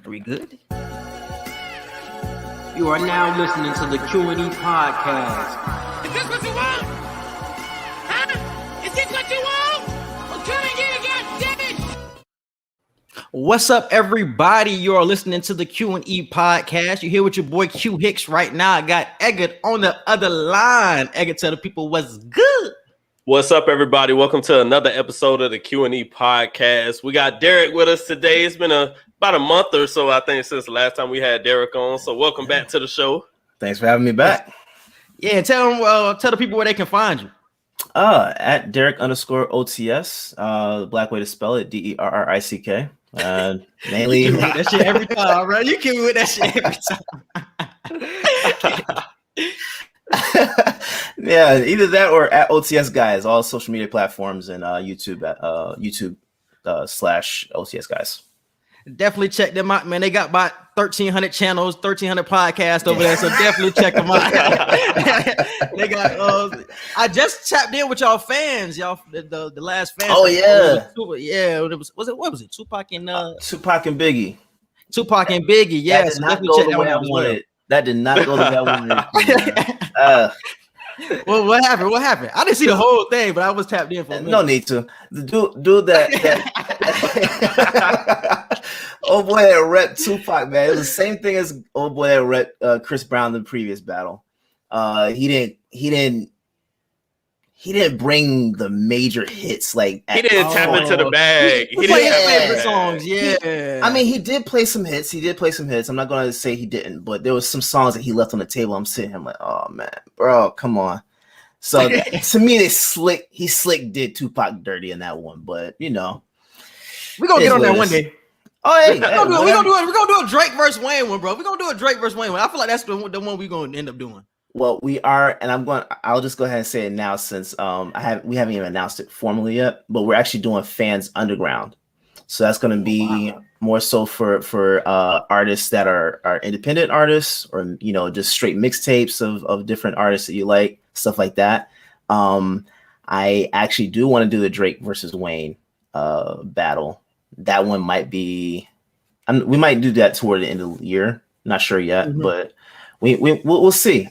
Are we good? You are now listening to the Q&E podcast. Is this what you want? Huh? Is this what you want? Well, come and get it, goddammit! What's up, everybody? You are listening to the Q&E podcast. You're here with your boy Q Hicks right now. I got Eggert on the other line. Eggert, tell the people what's good. What's up, everybody? Welcome to another episode of the Q&E podcast. We got Derrick with us today. It's been about a month or so, I think, since the last time we had Derrick on. So welcome back to the show. Thanks for having me back. Yeah, tell the people where they can find you. At Derrick _OTS. The black way to spell it, Derrick. Mainly You can that shit every time, bro. You can with that shit every time. yeah, either that or at OTS guys, all social media platforms and YouTube at YouTube / OTS guys. Definitely check them out, man. They got about 1,300 channels, 1,300 podcasts over there, so definitely check them out. They got. I just tapped in with y'all fans, y'all. The last fans. Oh yeah, It was what was it? Tupac and Tupac and Biggie. Tupac and Biggie. Yeah, so definitely check that one out. That did not go the way I wanted. Well, what happened? What happened? I didn't see the whole thing, but I was tapped in for a minute. No need to. The dude that old boy that rep Tupac, man. It was the same thing as old boy that rep Chris Brown in the previous battle. He didn't bring the major hits like he didn't tap into the bag. He didn't have favorite songs. Yeah, I mean, he did play some hits. I'm not gonna say he didn't, but there was some songs that he left on the table. I'm sitting here, I'm like, oh man, bro, come on. So to me, he slick did Tupac dirty in that one, but you know, we're gonna get on that one day. Oh, hey, we're gonna do a Drake versus Wayne one, bro. We're gonna do a Drake versus Wayne one. I feel like that's the one we're gonna end up doing. Well, we are, and I'll just go ahead and say it now since we haven't even announced it formally yet, but we're actually doing Fans Underground. So that's going to be more so for artists that are independent artists, or just straight mixtapes of different artists that you like, stuff like that. I actually do want to do the Drake versus Wayne battle. That one might be, we might do that toward the end of the year. Not sure yet, but we'll see.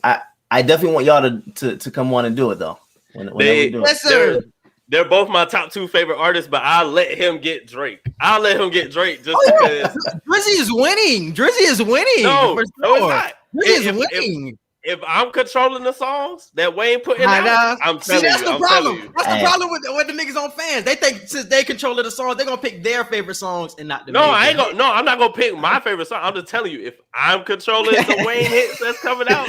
I definitely want y'all to come on and do it though. Yes, sir. They're both my top two favorite artists, but I'll let him get Drake. Just because Drizzy is winning. No, it's not. Drizzy is winning. If I'm controlling the songs that Wayne put in, I'm telling you. That's the problem with the niggas on Fans. They think since they control the songs, they're gonna pick their favorite songs and not the. I'm not gonna pick my favorite song. I'm just telling you, if I'm controlling the Wayne hits that's coming out.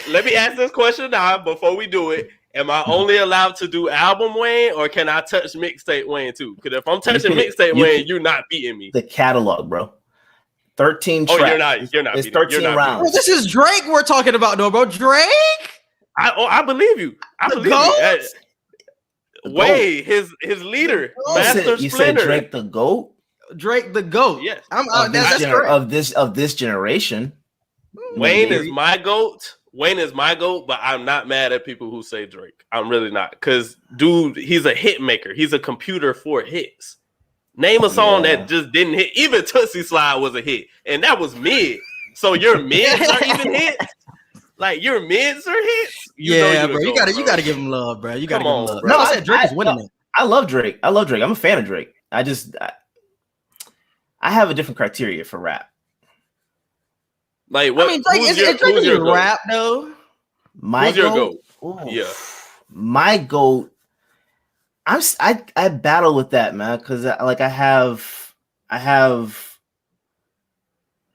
Let me ask this question now before we do it. Am I only allowed to do album Wayne, or can I touch mixtape Wayne too? Because if I'm touching mixtape Wayne, you're not beating me. The catalog, bro. 13 tracks. You're not. It's 13 rounds. Well, this is Drake we're talking about, though, bro. Drake. I believe you. I believe you. Wayne, his leader, Master Splinter. You said Drake the GOAT. Drake the GOAT. Yes. Of this generation. Wayne is my GOAT. But I'm not mad at people who say Drake. I'm really not, because dude, he's a hit maker. He's a computer for hits. Name a song that just didn't hit. Even Tootsie Slide was a hit, and that was mid. So your mids are even hits. Like your mids are hits. Bro. You gotta give him love, bro. You gotta give him love. Bro. No, I said Drake is winning it. I love Drake. I'm a fan of Drake. I have a different criteria for rap. Like what? I mean, who's your rap though? Who's your GOAT? Yeah, my GOAT. I battle with that, man, because I have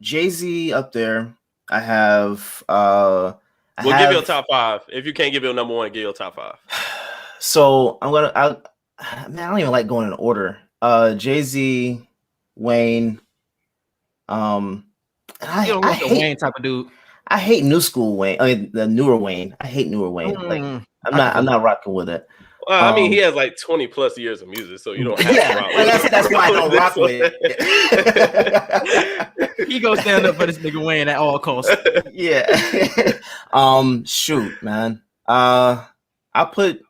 Jay-Z up there. I have we'll give you a top five. If you can't give your number one, give your top five. So I don't even like going in order. Jay-Z, Wayne, I hate the Wayne type of dude. I hate new school Wayne. I mean, the newer Wayne. I hate newer Wayne. Like I'm not rocking with it. Well, I mean, he has like 20 plus years of music, so you don't have to rock with it. That's why I don't rock with it. He goes stand up for this nigga Wayne at all costs. Yeah. Shoot, man. I put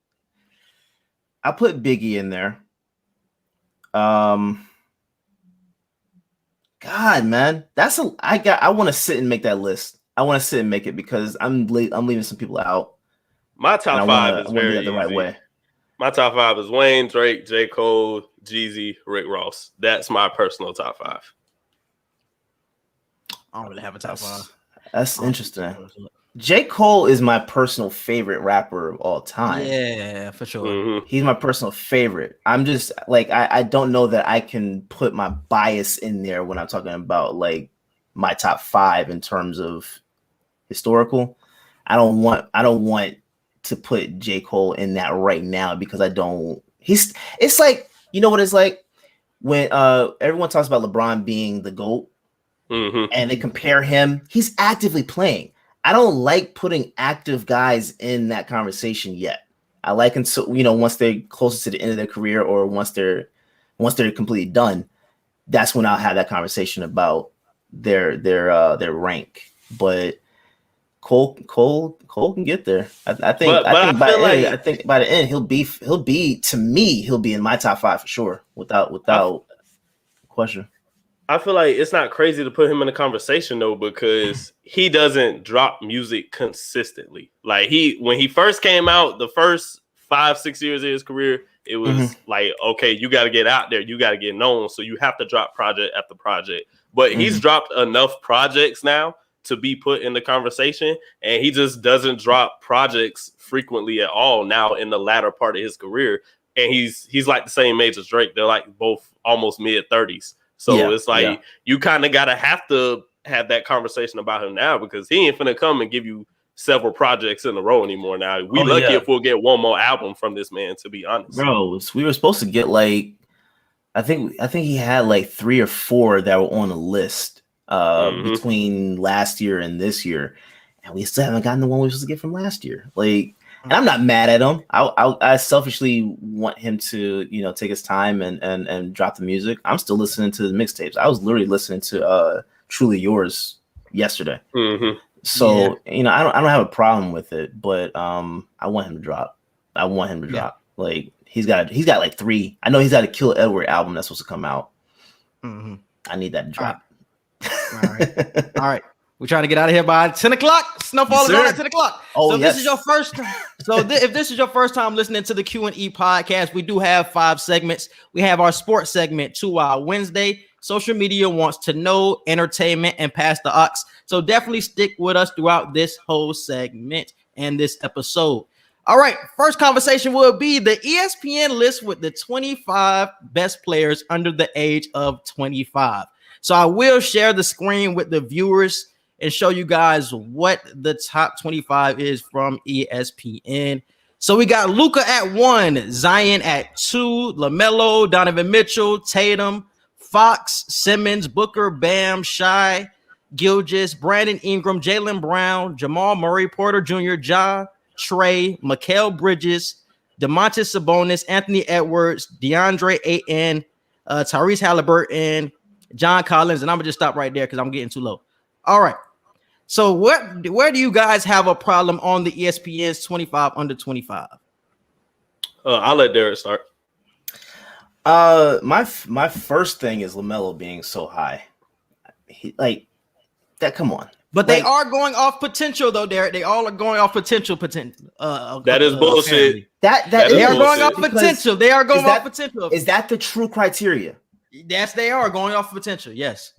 Biggie in there. God, man, I want to sit and make that list. I want to sit and make it because I'm leaving some people out. My top five is very do that the right easy. way. My top five is Wayne, Drake, J. Cole, Jeezy, Rick Ross. That's my personal top five. I don't really have a top five. That's interesting. J. Cole is my personal favorite rapper of all time. Yeah, for sure. Mm-hmm. He's my personal favorite. I'm just like I don't know that I can put my bias in there when I'm talking about like my top five in terms of historical. I don't want to put J. Cole in that right now because it's like, you know what it's like when everyone talks about LeBron being the GOAT and they compare him, he's actively playing. I don't like putting active guys in that conversation yet. I like them so, you know, once they're closer to the end of their career or once they're completely done, that's when I'll have that conversation about their rank. But Cole can get there. I think by the end he'll be in my top five for sure without question. I feel like it's not crazy to put him in the conversation though, because he doesn't drop music consistently. Like when he first came out, the first 5-6 years of his career, it was like, okay, you got to get out there, you got to get known, so you have to drop project after project. But he's dropped enough projects now to be put in the conversation, and he just doesn't drop projects frequently at all now in the latter part of his career. And he's like the same age as Drake. They're like both almost mid-30s. So it's like you kind of gotta have to have that conversation about him now because he ain't finna come and give you several projects in a row anymore. Now we lucky if we'll get one more album from this man, to be honest. Bro, we were supposed to get like I think he had like 3 or 4 that were on the list between last year and this year, and we still haven't gotten the one we were supposed to get from last year. Like, and I'm not mad at him. I selfishly want him to, you know, take his time and drop the music. I'm still listening to the mixtapes. I was literally listening to Truly Yours yesterday. So you know, I don't have a problem with it, but I want him to drop. Like he's got like 3. I know he's got a Kill Edward album that's supposed to come out. I need that to drop. All right. We're trying to get out of here by 10 o'clock. Snowfall is on at 10 o'clock. Oh, so this is your first time. If this is your first time listening to the Q&E podcast, we do have 5 segments. We have our sports segment, 2 Hour Wednesday. Social media wants to know, entertainment, and pass the aux. So definitely stick with us throughout this whole segment and this episode. All right. First conversation will be the ESPN list with the 25 best players under the age of 25. So I will share the screen with the viewers and show you guys what the top 25 is from ESPN. So we got Luka at 1, Zion at 2, LaMelo, Donovan Mitchell, Tatum, Fox, Simmons, Booker, Bam, Shai, Gilgeous, Brandon Ingram, Jaylen Brown, Jamal Murray, Porter Jr., Ja, Trey, Mikal Bridges, DeMontis Sabonis, Anthony Edwards, DeAndre Ayton, Tyrese Halliburton, John Collins, and I'm gonna just stop right there because I'm getting too low. All right. So where do you guys have a problem on the ESPN's 25 under 25? I'll let Derrick start. My first thing is LaMelo being so high. Like that. Come on. But they are going off potential, though, Derrick. They all are going off potential. That is bullshit. That they are bullshit. going off potential. They are going off potential. Is that the true criteria? Yes, they are going off potential. Yes.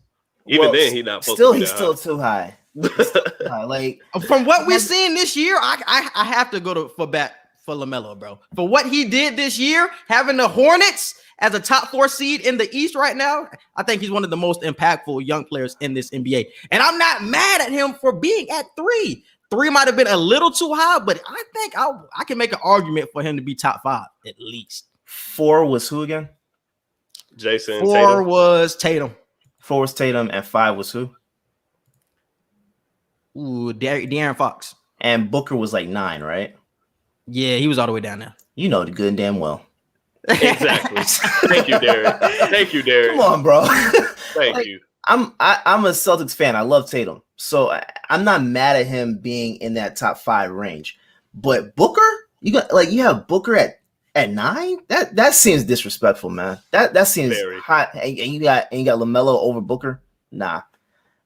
Even then, he's not. He's still too high. Like from what we've seen this year, I have to go for LaMelo, bro. For what he did this year, having the Hornets as a top 4 seed in the East right now, I think he's one of the most impactful young players in this NBA. And I'm not mad at him for being at 3. 3 might have been a little too high, but I think I can make an argument for him to be top 5 at least. 4 was who again? Jason. 4 Tatum. was Tatum. 4 was Tatum, and 5 was who? Ooh, De'Aaron Fox. And Booker was like 9, right? Yeah, he was all the way down there. You know the good and damn well. Exactly. Thank you, Derrick. Come on, bro. Thank you. I'm a Celtics fan. I love Tatum, so I'm not mad at him being in that top 5 range. But Booker, you have Booker at 9. That seems disrespectful, man. That seems hot. And you got LaMelo over Booker. Nah,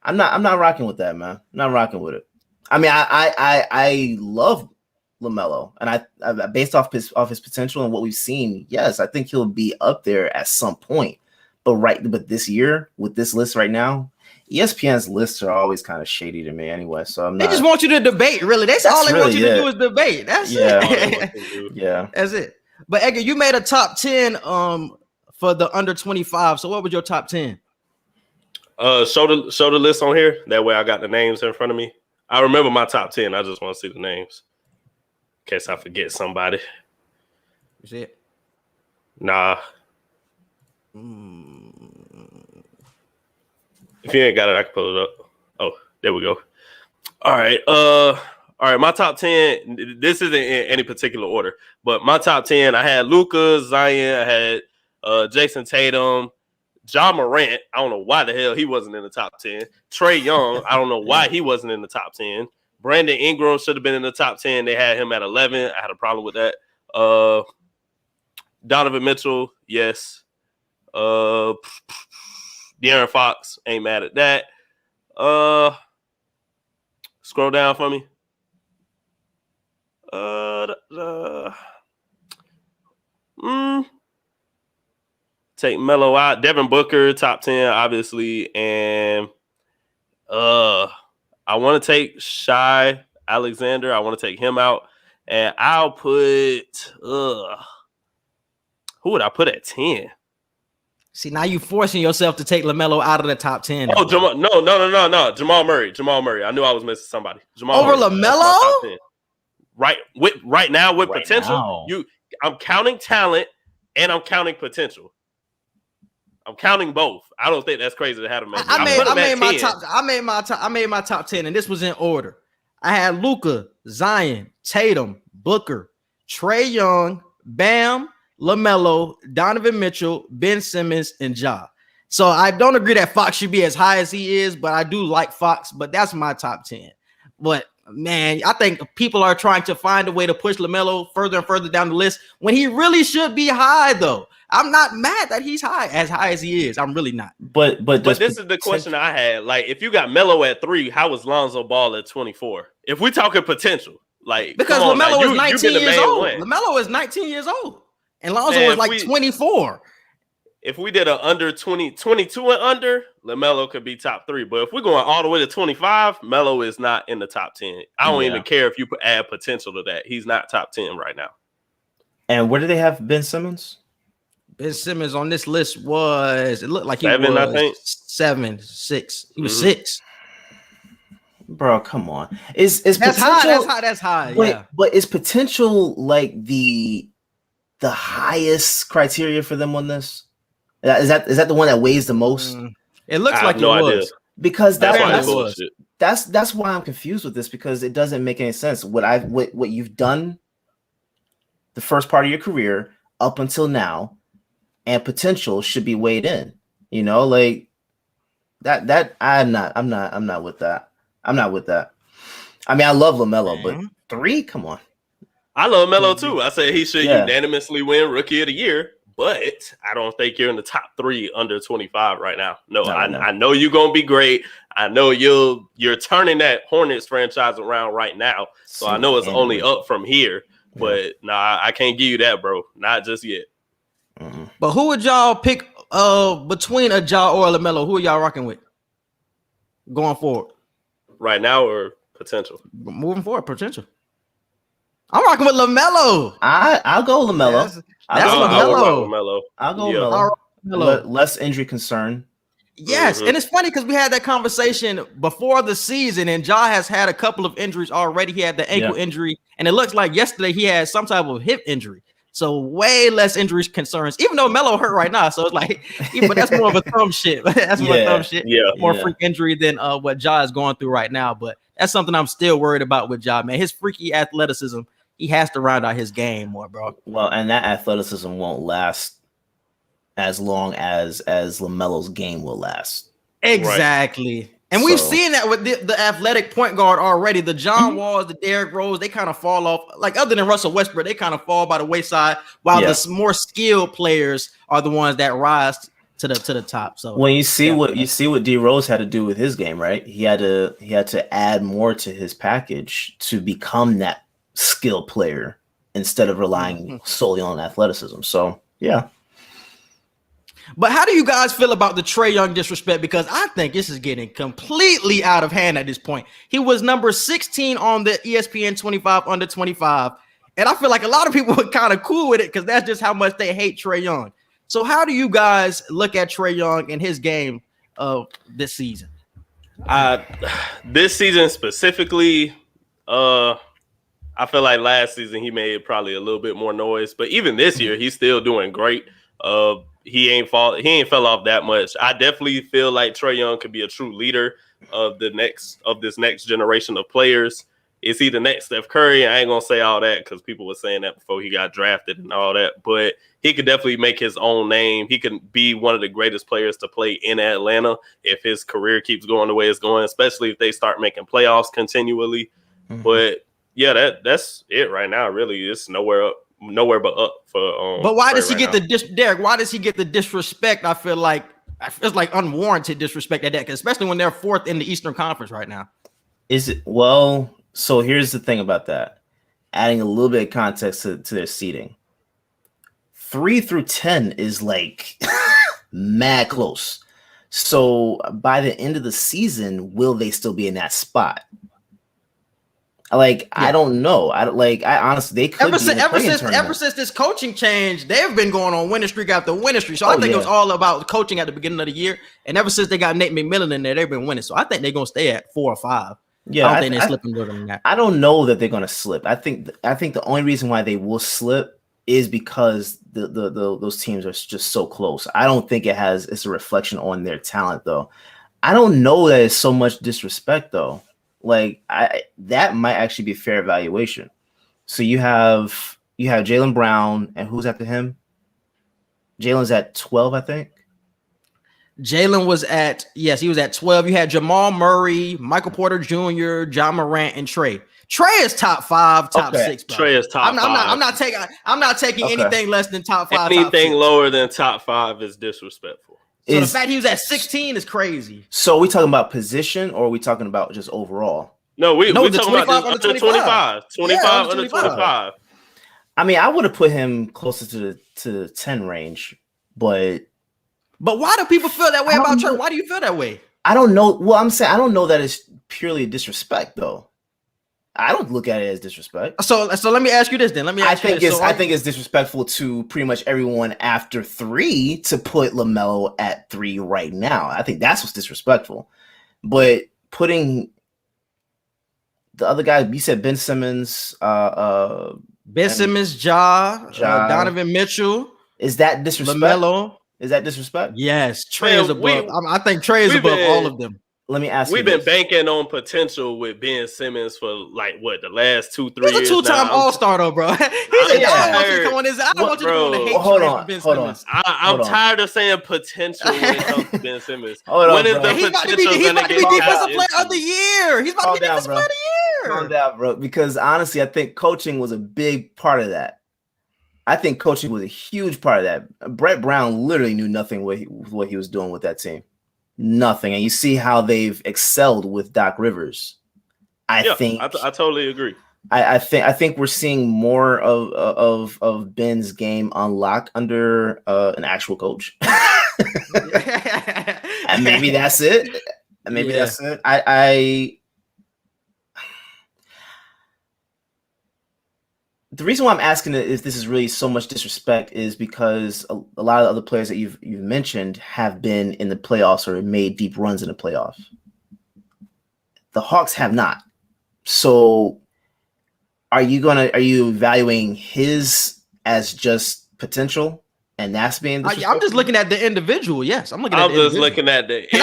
I'm not rocking with that, man. I'm not rocking with it. I mean, I love LaMelo, and I based off his potential and what we've seen, yes, I think he'll be up there at some point. But this year with this list right now, ESPN's lists are always kind of shady to me anyway. So they just want you to debate. Really, that's all they really want you to do is debate. That's it. Yeah, that's it. But Edgar, you made a top 10 for the under 25. So what was your top 10? Show the list on here. That way I got the names in front of me. I remember my top 10. I just want to see the names. In case I forget somebody. You see it? Nah. If you ain't got it, I can pull it up. Oh, there we go. All right. My top 10. This isn't in any particular order, but my top 10. I had Luka, Zion. I had Jason Tatum, Ja Morant. I don't know why the hell he wasn't in the top 10. Trae Young. I don't know why he wasn't in the top 10. Brandon Ingram should have been in the top 10. They had him at 11. I had a problem with that. Donovan Mitchell, yes. De'Aaron Fox, ain't mad at that. Scroll down for me. Take Melo out. Devin Booker, top 10, obviously. And I want to take Shai Alexander. I want to take him out. And I'll put who would I put at 10? See, now you forcing yourself to take LaMelo out of the top 10. Oh, Jamal, no. Jamal Murray. I knew I was missing somebody. Jamal over Murray. LaMelo? Right now with Right potential. now. I'm counting talent and I'm counting potential. I'm counting both. I don't think that's crazy to have him. I made my top 10, and this was in order. I had Luka, Zion, Tatum, Booker, Trae Young, Bam, LaMelo, Donovan Mitchell, Ben Simmons, and Ja. So I don't agree that Fox should be as high as he is, but I do like Fox. But that's my top 10. But man, I think people are trying to find a way to push LaMelo further and further down the list when he really should be high, though. I'm not mad that he's high as he is. I'm really not. But this is the question I had. Like, if you got Melo at 3, how was Lonzo Ball at 24? If we talking potential, like because LaMelo is 19 years old. LaMelo is 19 years old, and Lonzo is like 24. If we did an under 22 and under, LaMelo could be top 3. But if we're going all the way to 25, Melo is not in the top 10. I don't even care if you add potential to that. He's not top 10 right now. And where do they have Ben Simmons? Ben Simmons on this list was, it looked like he 7, was I think. 7, 6. He was 6. Bro, come on. Is that's potential, high. That's high. Wait, yeah. But is potential like the highest criteria for them on this? Is that the one that weighs the most? It looks like no it was. idea. Because that's why I'm confused with this, because it doesn't make any sense. What you've done the first part of your career up until now, and potential should be weighed in. You know, like that I'm not with that. I'm not with that. I mean, I love LaMelo, but 3, come on. I love Melo too. I say he should unanimously win Rookie of the Year, but I don't think you're in the top 3 under 25 right now. No. I know you're gonna be great. I know you're turning that Hornets franchise around right now. So I know it's only up from here. But I can't give you that, bro. Not just yet. Mm-hmm. But who would y'all pick between a Ja or a LaMelo? Who are y'all rocking with going forward? Right now or potential? Moving forward, potential. I'm rocking with LaMelo. I'll go LaMelo. That's LaMelo. I'll go LaMelo. Less injury concern. Yes, and it's funny because we had that conversation before the season, and Ja has had a couple of injuries already. He had the ankle injury, and it looks like yesterday he had some type of hip injury. So way less injury concerns, even though Melo hurt right now. So it's like, but that's more of a thumb shit. That's more thumb shit. Yeah. More freak injury than what Ja is going through right now. But that's something I'm still worried about with Ja, man. His freaky athleticism, he has to round out his game more, bro. Well, and that athleticism won't last as long as LaMelo's game will last. Exactly. Right. And we've seen that with the athletic point guard already. The John Walls, the Derrick Rose, they kind of fall off. Like, other than Russell Westbrook, they kind of fall by the wayside, while the more skilled players are the ones that rise to the top. So when you see what D Rose had to do with his game, right? He had to add more to his package to become that skill player instead of relying solely on athleticism. So yeah. But how do you guys feel about the Trae Young disrespect? Because I think this is getting completely out of hand at this point. He was number 16 on the ESPN 25 under 25. And I feel like a lot of people were kind of cool with it because that's just how much they hate Trae Young. So how do you guys look at Trae Young and his game of this season? This season specifically, I feel like last season he made probably a little bit more noise. But even this year, he's still doing great. He ain't fell off that much. I definitely feel like Trae Young could be a true leader of this next generation of players. Is he the next Steph Curry? I ain't gonna say all that because people were saying that before he got drafted and all that. But he could definitely make his own name. He can be one of the greatest players to play in Atlanta if his career keeps going the way it's going, especially if they start making playoffs continually. Mm-hmm. But yeah, that's it right now. Really, it's nowhere but up for. But why does he get Derrick? Why does he get the disrespect? I feel like unwarranted disrespect at that, especially when they're fourth in the Eastern Conference right now. Is it well? So here's the thing about that. Adding a little bit of context to their seeding. 3 through 10 is like mad close. So by the end of the season, will they still be in that spot? I don't know. I honestly, they could ever since this coaching change, they've been going on winning streak after winning streak. So I think it was all about coaching at the beginning of the year. And ever since they got Nate McMillan in there, they've been winning. So I think they're gonna stay at 4 or 5. Yeah, I don't think they're slipping more than that. I don't know that they're gonna slip. I think the only reason why they will slip is because those teams are just so close. I don't think it's a reflection on their talent though. I don't know that it's so much disrespect though. That might actually be a fair evaluation. So you have Jaylen Brown, and who's after him? Jaylen's at 12, I think. Jaylen was he was at 12. You had Jamal Murray, Michael Porter Jr., John Morant, and Trae. Trae is top 5, top 6. Bro. Trae is top 5. I'm not taking anything less than top 5. Anything lower than top 5 is disrespectful. So the fact he was at 16 is crazy. So are we talking about position, or are we talking about just overall? No, we're talking about under 25. 25 under 25. I mean, I would have put him closer to the 10 range, but why do people feel that way about Trae? Why do you feel that way? I don't know. Well, I'm saying I don't know that it's purely disrespect, though. I don't look at it as disrespect. So let me ask you this then. I think it's disrespectful to pretty much everyone after 3 to put LaMelo at 3 right now. I think that's what's disrespectful. But putting the other guy, you said Ben Simmons, Donovan Mitchell. Is that disrespect? LaMelo. Is that disrespect? Yes, Trae is above. I think Trae is above all of them. Let me ask you. We've been banking on potential with Ben Simmons for the last 2-3 years. He's a 2-time All-Star though, bro. I don't want you to come on the hate train for Ben Simmons. I'm tired of saying potential when it comes to Ben Simmons. When is the he's about to be defensive player of the year. He's about to be defensive player of the year. Calm down, bro. Because honestly, I think coaching was a big part of that. I think coaching was a huge part of that. Brett Brown literally knew nothing what he was doing with that team. Nothing. And you see how they've excelled with Doc Rivers. I totally agree. I think we're seeing more of Ben's game unlock under an actual coach. And maybe that's it. That's it. The reason why I'm asking if this is really so much disrespect is because a lot of the other players that you've mentioned have been in the playoffs or made deep runs in the playoffs. The Hawks have not. So are you evaluating his as just potential, and that's being disrespectful? I'm just looking at the individual. Yes, I'm looking at the individual. I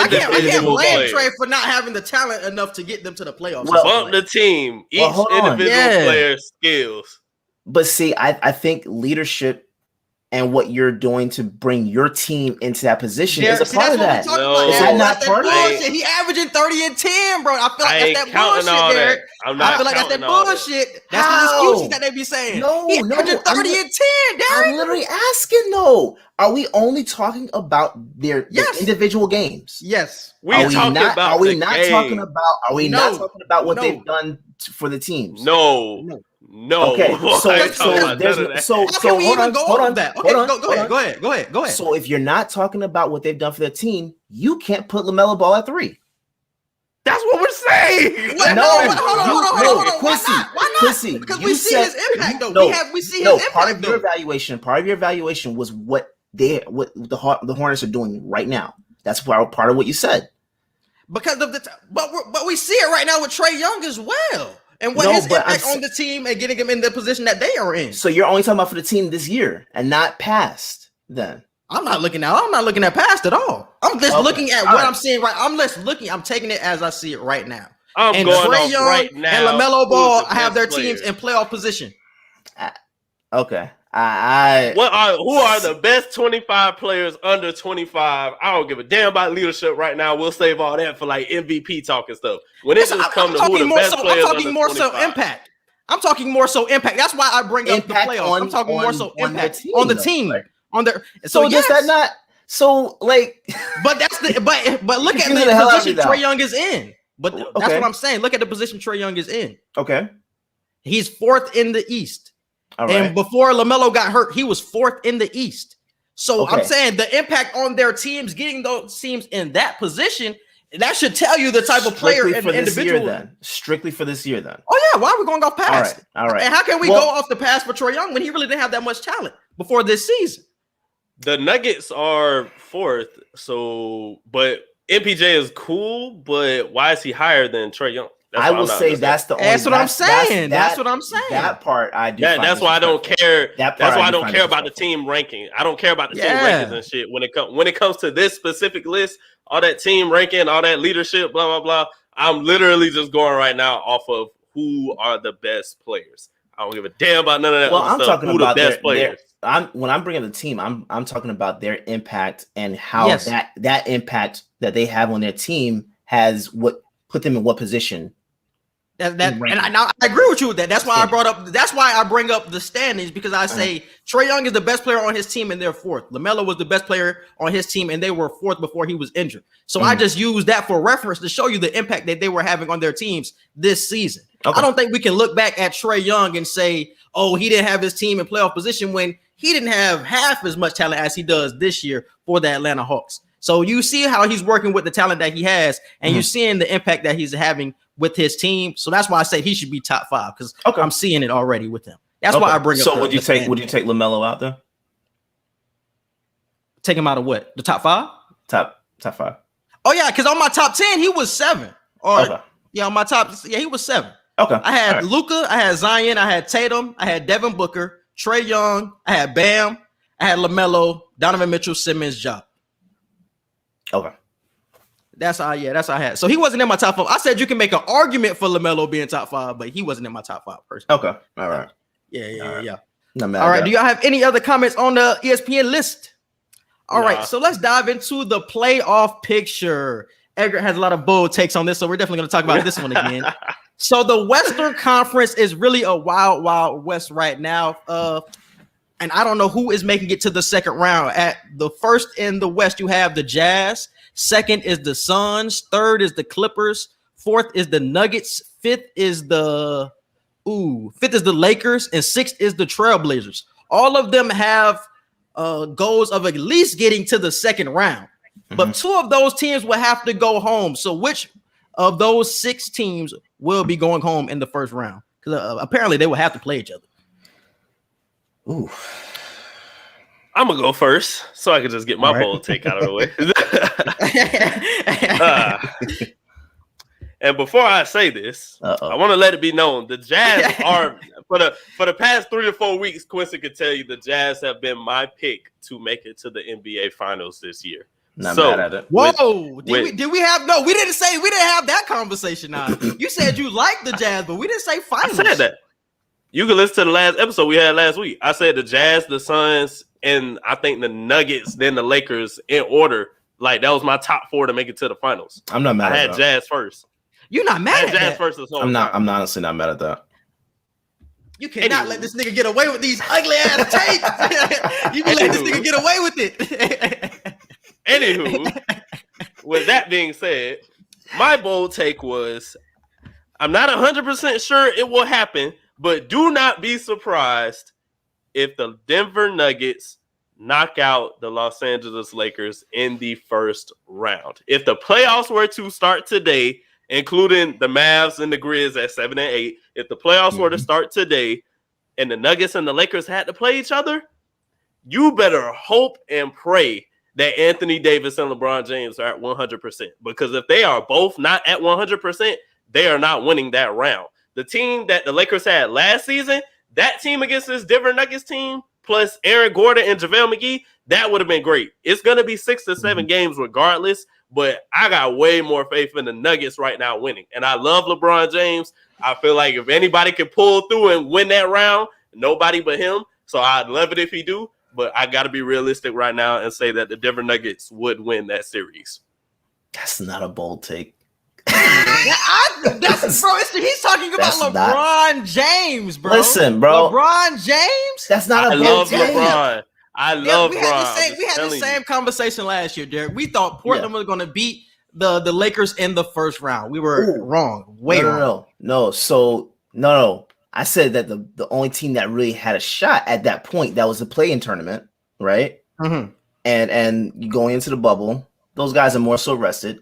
can't blame Trae for not having the talent enough to get them to the playoffs. Bump the team. Each individual player's skills. But see, I think leadership and what you're doing to bring your team into that position is a See, part that's of what that. we're talking about. Is that not That's part that of it? bullshit. He averaging 30 and 10, bro. I feel like ain't that's that counting all bullshit, that. Derrick. I'm not I feel like that's that counting all that. bullshit. That's How? the excuses that they be saying. No, he no, averaging 30 and 10, Derrick. I'm literally asking though. Are we only talking about their individual games? Yes. Are we not talking about what they've done for the teams? No. Okay. So hold on. Go ahead. So if you're not talking about what they've done for their team, you can't put LaMelo Ball at 3. That's what we're saying. Hold on. Quincy, because we see his impact though. We see his impact. Part of your evaluation was what the Hornets are doing right now. That's part of what you said. Because of but we see it right now with Trae Young as well. And what his impact on the team and getting him in the position that they are in. So you're only talking about for the team this year and not past then. I'm not looking at past at all. I'm just looking at what I'm seeing right. I'm taking it as I see it right now. I'm going Trae Young right now. And LaMelo Ball have their teams in playoff position. Okay. Who are the best 25 players under 25? I don't give a damn about leadership right now. We'll save all that for like MVP talk and stuff. When it just comes to who the best players under 25. Impact. I'm talking more so impact. That's why I bring up the playoffs. I'm talking more so impact on the team. Like, on their so does that not but that's the but look at the position Trae Young is in. But that's what I'm saying. Look at the position Trae Young is in. Okay. He's 4th in the East. All right. And before LaMelo got hurt, he was 4th in the East. So I'm saying the impact on their teams, getting those teams in that position, that should tell you the type of player and individual. Strictly for this year, then. Oh yeah, why are we going off past? All right. And how can we go off the pass for Trae Young when he really didn't have that much talent before this season? The Nuggets are 4th, but MPJ is cool, but why is he higher than Trae Young? I will say that's the only. That's what I'm saying. That's what I'm saying. That part I do. That's why I don't care. That's why I don't care about the team ranking. I don't care about the team rankings and shit. When it comes to this specific list, all that team ranking, all that leadership, blah blah blah. I'm literally just going right now off of who are the best players. I don't give a damn about none of that. Well, I'm talking about the best players. When I'm bringing the team, I'm talking about their impact and how that impact that they have on their team has what put them in what position. And I agree with you with that. That's why I bring up the standings, because I say Trae Young is the best player on his team and they're 4th. LaMelo was the best player on his team and they were 4th before he was injured. So I just use that for reference to show you the impact that they were having on their teams this season. I don't think we can look back at Trae Young and say, oh, he didn't have his team in playoff position when he didn't have half as much talent as he does this year for the Atlanta Hawks. So you see how he's working with the talent that he has, and you're seeing the impact that he's having with his team. So that's why I say he should be top 5, because I'm seeing it already with him. That's why I bring up. So would you take LaMelo out there? Take him out of what? The top 5? Top 5. Oh yeah, because on my top 10 he was 7. On my top, he was 7. Okay. I had Luka, I had Zion, I had Tatum, I had Devin Booker, Trae Young, I had Bam, I had LaMelo, Donovan Mitchell, Simmons, Ja. Okay. That's how I had. So he wasn't in my top 5. I said you can make an argument for LaMelo being top 5, but he wasn't in my top 5 personally. Okay. All right. Yeah. No, all right. Do y'all have any other comments on the ESPN list? All right. So let's dive into the playoff picture. Edgar has a lot of bold takes on this, so we're definitely going to talk about this one again. So the Western Conference is really a wild, wild west right now. And I don't know who is making it to the second round. At the first in the West, you have the Jazz. Second is the Suns. Third is the Clippers. Fourth is the Nuggets. Fifth is the Lakers. And sixth is the Trailblazers. All of them have goals of at least getting to the second round. But 2 of those teams will have to go home. So which of those 6 teams will be going home in the first round? Because apparently they will have to play each other. Ooh. I'm gonna go first so I can just get my bold take out of the way. And before I say this, I want to let it be known the Jazz are for the past 3 to 4 weeks. Quincy could tell you the Jazz have been my pick to make it to the NBA Finals this year. Not mad at it. Whoa! Did we have? No, we didn't have that conversation. Now you said you liked the Jazz, but we didn't say Finals. I said that. You can listen to the last episode we had last week. I said the Jazz, the Suns, and I think the Nuggets, then the Lakers in order. Like that was my top 4 to make it to the finals. I'm not mad. I had Jazz first. You're not mad at Jazz that. first. This whole I'm time. honestly not mad at that. You cannot let this nigga get away with these ugly ass takes. You can let this nigga get away with it. Anywho, with that being said, my bold take was I'm not 100% sure it will happen, but do not be surprised if the Denver Nuggets knock out the Los Angeles Lakers in the first round. If the playoffs were to start today, including the Mavs and the Grizz at 7 and 8, if the playoffs were to start today and the Nuggets and the Lakers had to play each other, you better hope and pray that Anthony Davis and LeBron James are at 100%. Because if they are both not at 100%, they are not winning that round. The team that the Lakers had last season, that team against this Denver Nuggets team, plus Aaron Gordon and JaVale McGee, that would have been great. It's going to be 6 to 7 games regardless, but I got way more faith in the Nuggets right now winning. And I love LeBron James. I feel like if anybody can pull through and win that round, nobody but him. So I'd love it if he do, but I got to be realistic right now and say that the Denver Nuggets would win that series. That's not a bold take. He's talking about LeBron James, bro. Listen, bro. LeBron James? That's not a bold take. LeBron. I love we LeBron. We had the same conversation last year, Derrick. We thought Portland was going to beat the Lakers in the first round. We were wrong. Wrong. No. I said that the only team that really had a shot at that point, that was the play-in tournament, right? Mm-hmm. And going into the bubble, those guys are more so rested.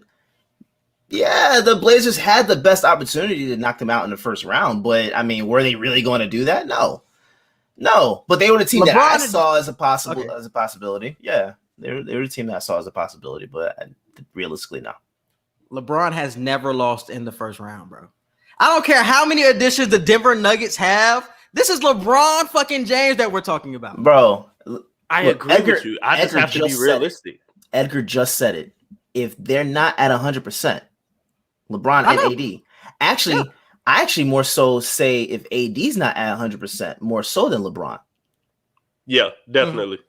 Yeah, the Blazers had the best opportunity to knock them out in the first round, but I mean, were they really going to do that? No. But they were the team that I saw as a possibility. Yeah, they were the team that I saw as a possibility, but realistically, no. LeBron has never lost in the first round, bro. I don't care how many additions the Denver Nuggets have. This is LeBron fucking James that we're talking about, bro. I agree with you. I just have to be realistic. Edgar just said it. If they're not at 100%. LeBron and AD. I actually more so say if AD's not at 100%, more so than LeBron. Yeah, definitely.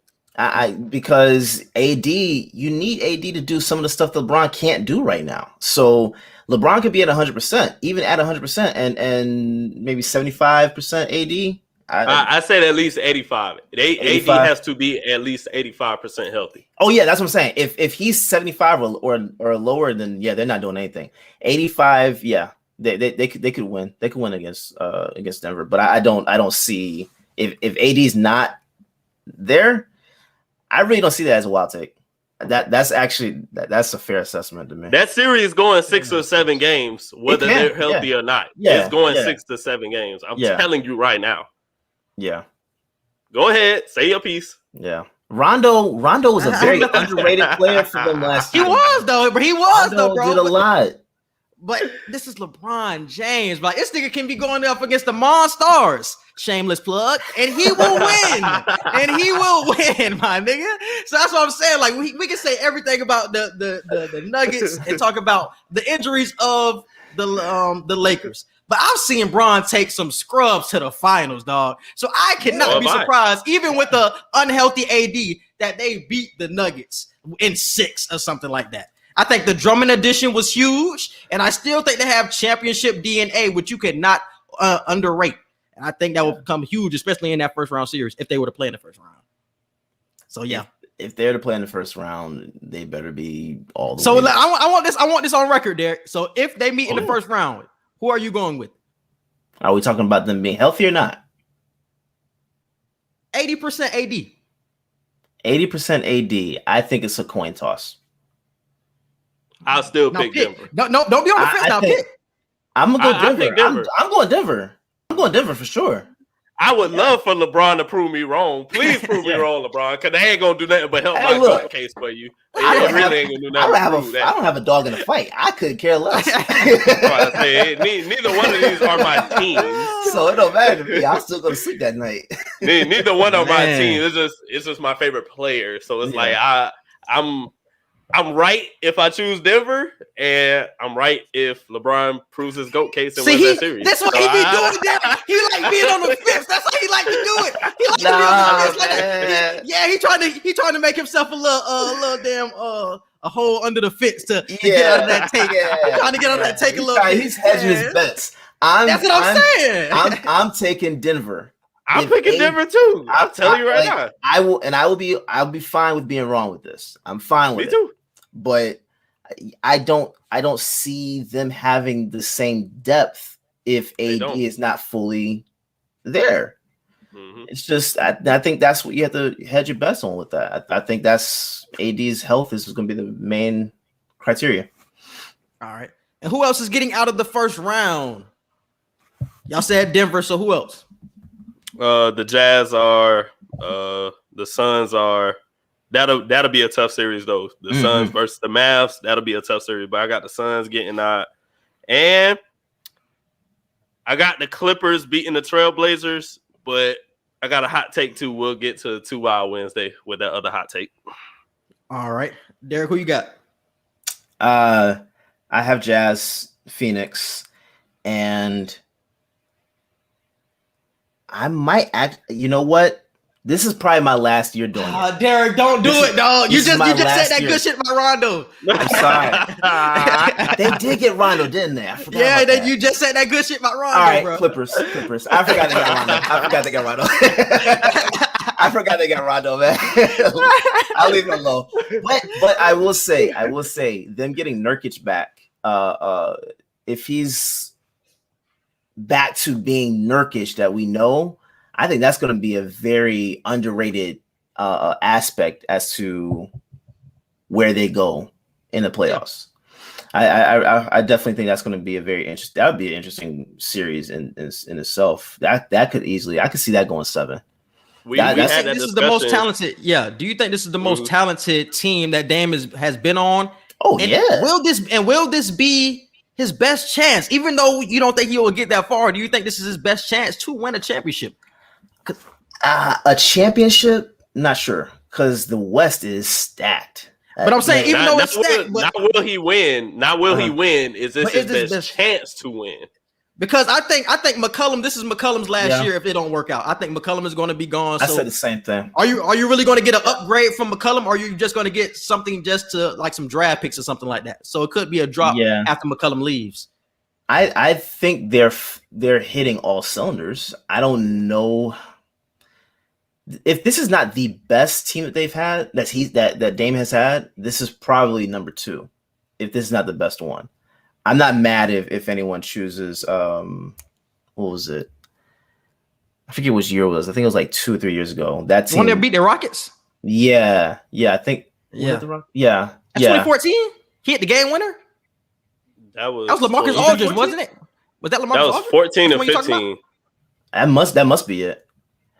Because AD, you need AD to do some of the stuff that LeBron can't do right now. So LeBron could be at 100%, even at 100%, and maybe 75% AD. I said at least 85. 85. AD has to be at least 85% healthy. Oh yeah, that's what I'm saying. If he's 75 or lower, then yeah, they're not doing anything. 85, yeah, they could win. They could win against Denver, but I don't see if AD's not there. I really don't see that as a wild take. That's a fair assessment to me. That series is going 6 or 7 games, whether they're healthy or not. Yeah, it's going 6 to 7 games. I'm telling you right now. Yeah. Go ahead. Say your piece. Yeah. Rondo was a very underrated player for them last year. He was, though, bro. Did a lot. But this is LeBron James. Like, this nigga can be going up against the Monstars. Shameless plug. And he will win. My nigga. So that's what I'm saying. Like, we can say everything about the Nuggets and talk about the injuries of the Lakers. But I've seen Bron take some scrubs to the finals, dog. So I cannot be surprised, even with the unhealthy AD, that they beat the Nuggets in 6 or something like that. I think the Drummond addition was huge, and I still think they have championship DNA, which you cannot underrate. And I think that will become huge, especially in that first round series, if they were to play in the first round. So yeah. If they're to play in the first round, they better be all the way. So I want this on record, Derrick. So if they meet in the first round, who are you going with? Are we talking about them being healthy or not? 80% AD. 80% AD. I think it's a coin toss. I'll still pick Denver. No, don't be on the fence now. Pick. I'm gonna go Denver. I'm going Denver. I'm going Denver for sure. I would love for LeBron to prove me wrong. Please prove me wrong, LeBron, because they ain't gonna do nothing but help my court case for you. I don't have a dog in the fight. I couldn't care less. Neither one of these are my teams, so it don't matter to me. I'm still gonna sleep that night. Neither one of my teams. It's just my favorite player. So it's like I'm I'm right if I choose Denver, and I'm right if LeBron proves his GOAT case and wins that series. That's what he be doing, Derrick. He like being on the fence. That's how he like to do it. He like to be on the fence like that. Yeah, he trying to make himself a little damn a hole under the fence to get out of that take. He's trying to get out of that take a little bit. He's hedging his bets. That's what I'm saying. I'm taking Denver. I'm picking Denver too. I'll tell you right now. I'll be fine with being wrong with this. I'm fine with Me too. But I don't see them having the same depth if AD is not fully there. Mm-hmm. It's just I think that's what you have to hedge your bets on with that. I think that's AD's health is going to be the main criteria. All right. And who else is getting out of the first round? Y'all said Denver, so who else? The Jazz are, the Suns are. That'll be a tough series though. The Suns versus the Mavs. That'll be a tough series. But I got the Suns getting out, and I got the Clippers beating the Trailblazers. But I got a hot take too. We'll get to 2 Wild Wednesday with that other hot take. All right, Derrick, who you got? I have Jazz, Phoenix, and I might act. You know what? This is probably my last year doing it. Derrick, don't do it, dog. You just said that good shit about Rondo. I'm sorry. They did get Rondo, didn't they? You just said that good shit about Rondo. All right, bro. Clippers. I forgot they got Rondo. I forgot they got Rondo, man. I'll leave it alone. But I will say, them getting Nurkic back, if he's back to being Nurkic that we know, I think that's going to be a very underrated aspect as to where they go in the playoffs. I definitely think that's going to be that would be an interesting series in itself. That could easily, I could see that going 7. This is the most talented. Yeah. Do you think this is the most talented team that Dame has been on? Oh, and yeah. Will this be his best chance? Even though you don't think he will get that far, do you think this is his best chance to win a championship? A championship? Not sure, because the West is stacked. But I'm saying, even though it's stacked, not will he win? Not will he win? Is this his best chance to win? Because I think McCollum. This is McCollum's last year. If it don't work out, I think McCollum is going to be gone. I said the same thing. Are you really going to get an upgrade from McCollum, or are you just going to get something just to like some draft picks or something like that? So it could be a drop after McCollum leaves. I think they're hitting all cylinders. I don't know if this is not the best team that they've had. That Dame has had. This is probably number 2. If this is not the best one. I'm not mad if anyone chooses. What was it? I forget which year it was. I think it was like 2 or 3 years ago. That team when they beat the Rockets. Yeah. I think. Yeah. 2014. He hit the game winner. That was LaMarcus Aldridge, wasn't it? Was that LaMarcus Aldridge? That was 14 or 15. That must be it.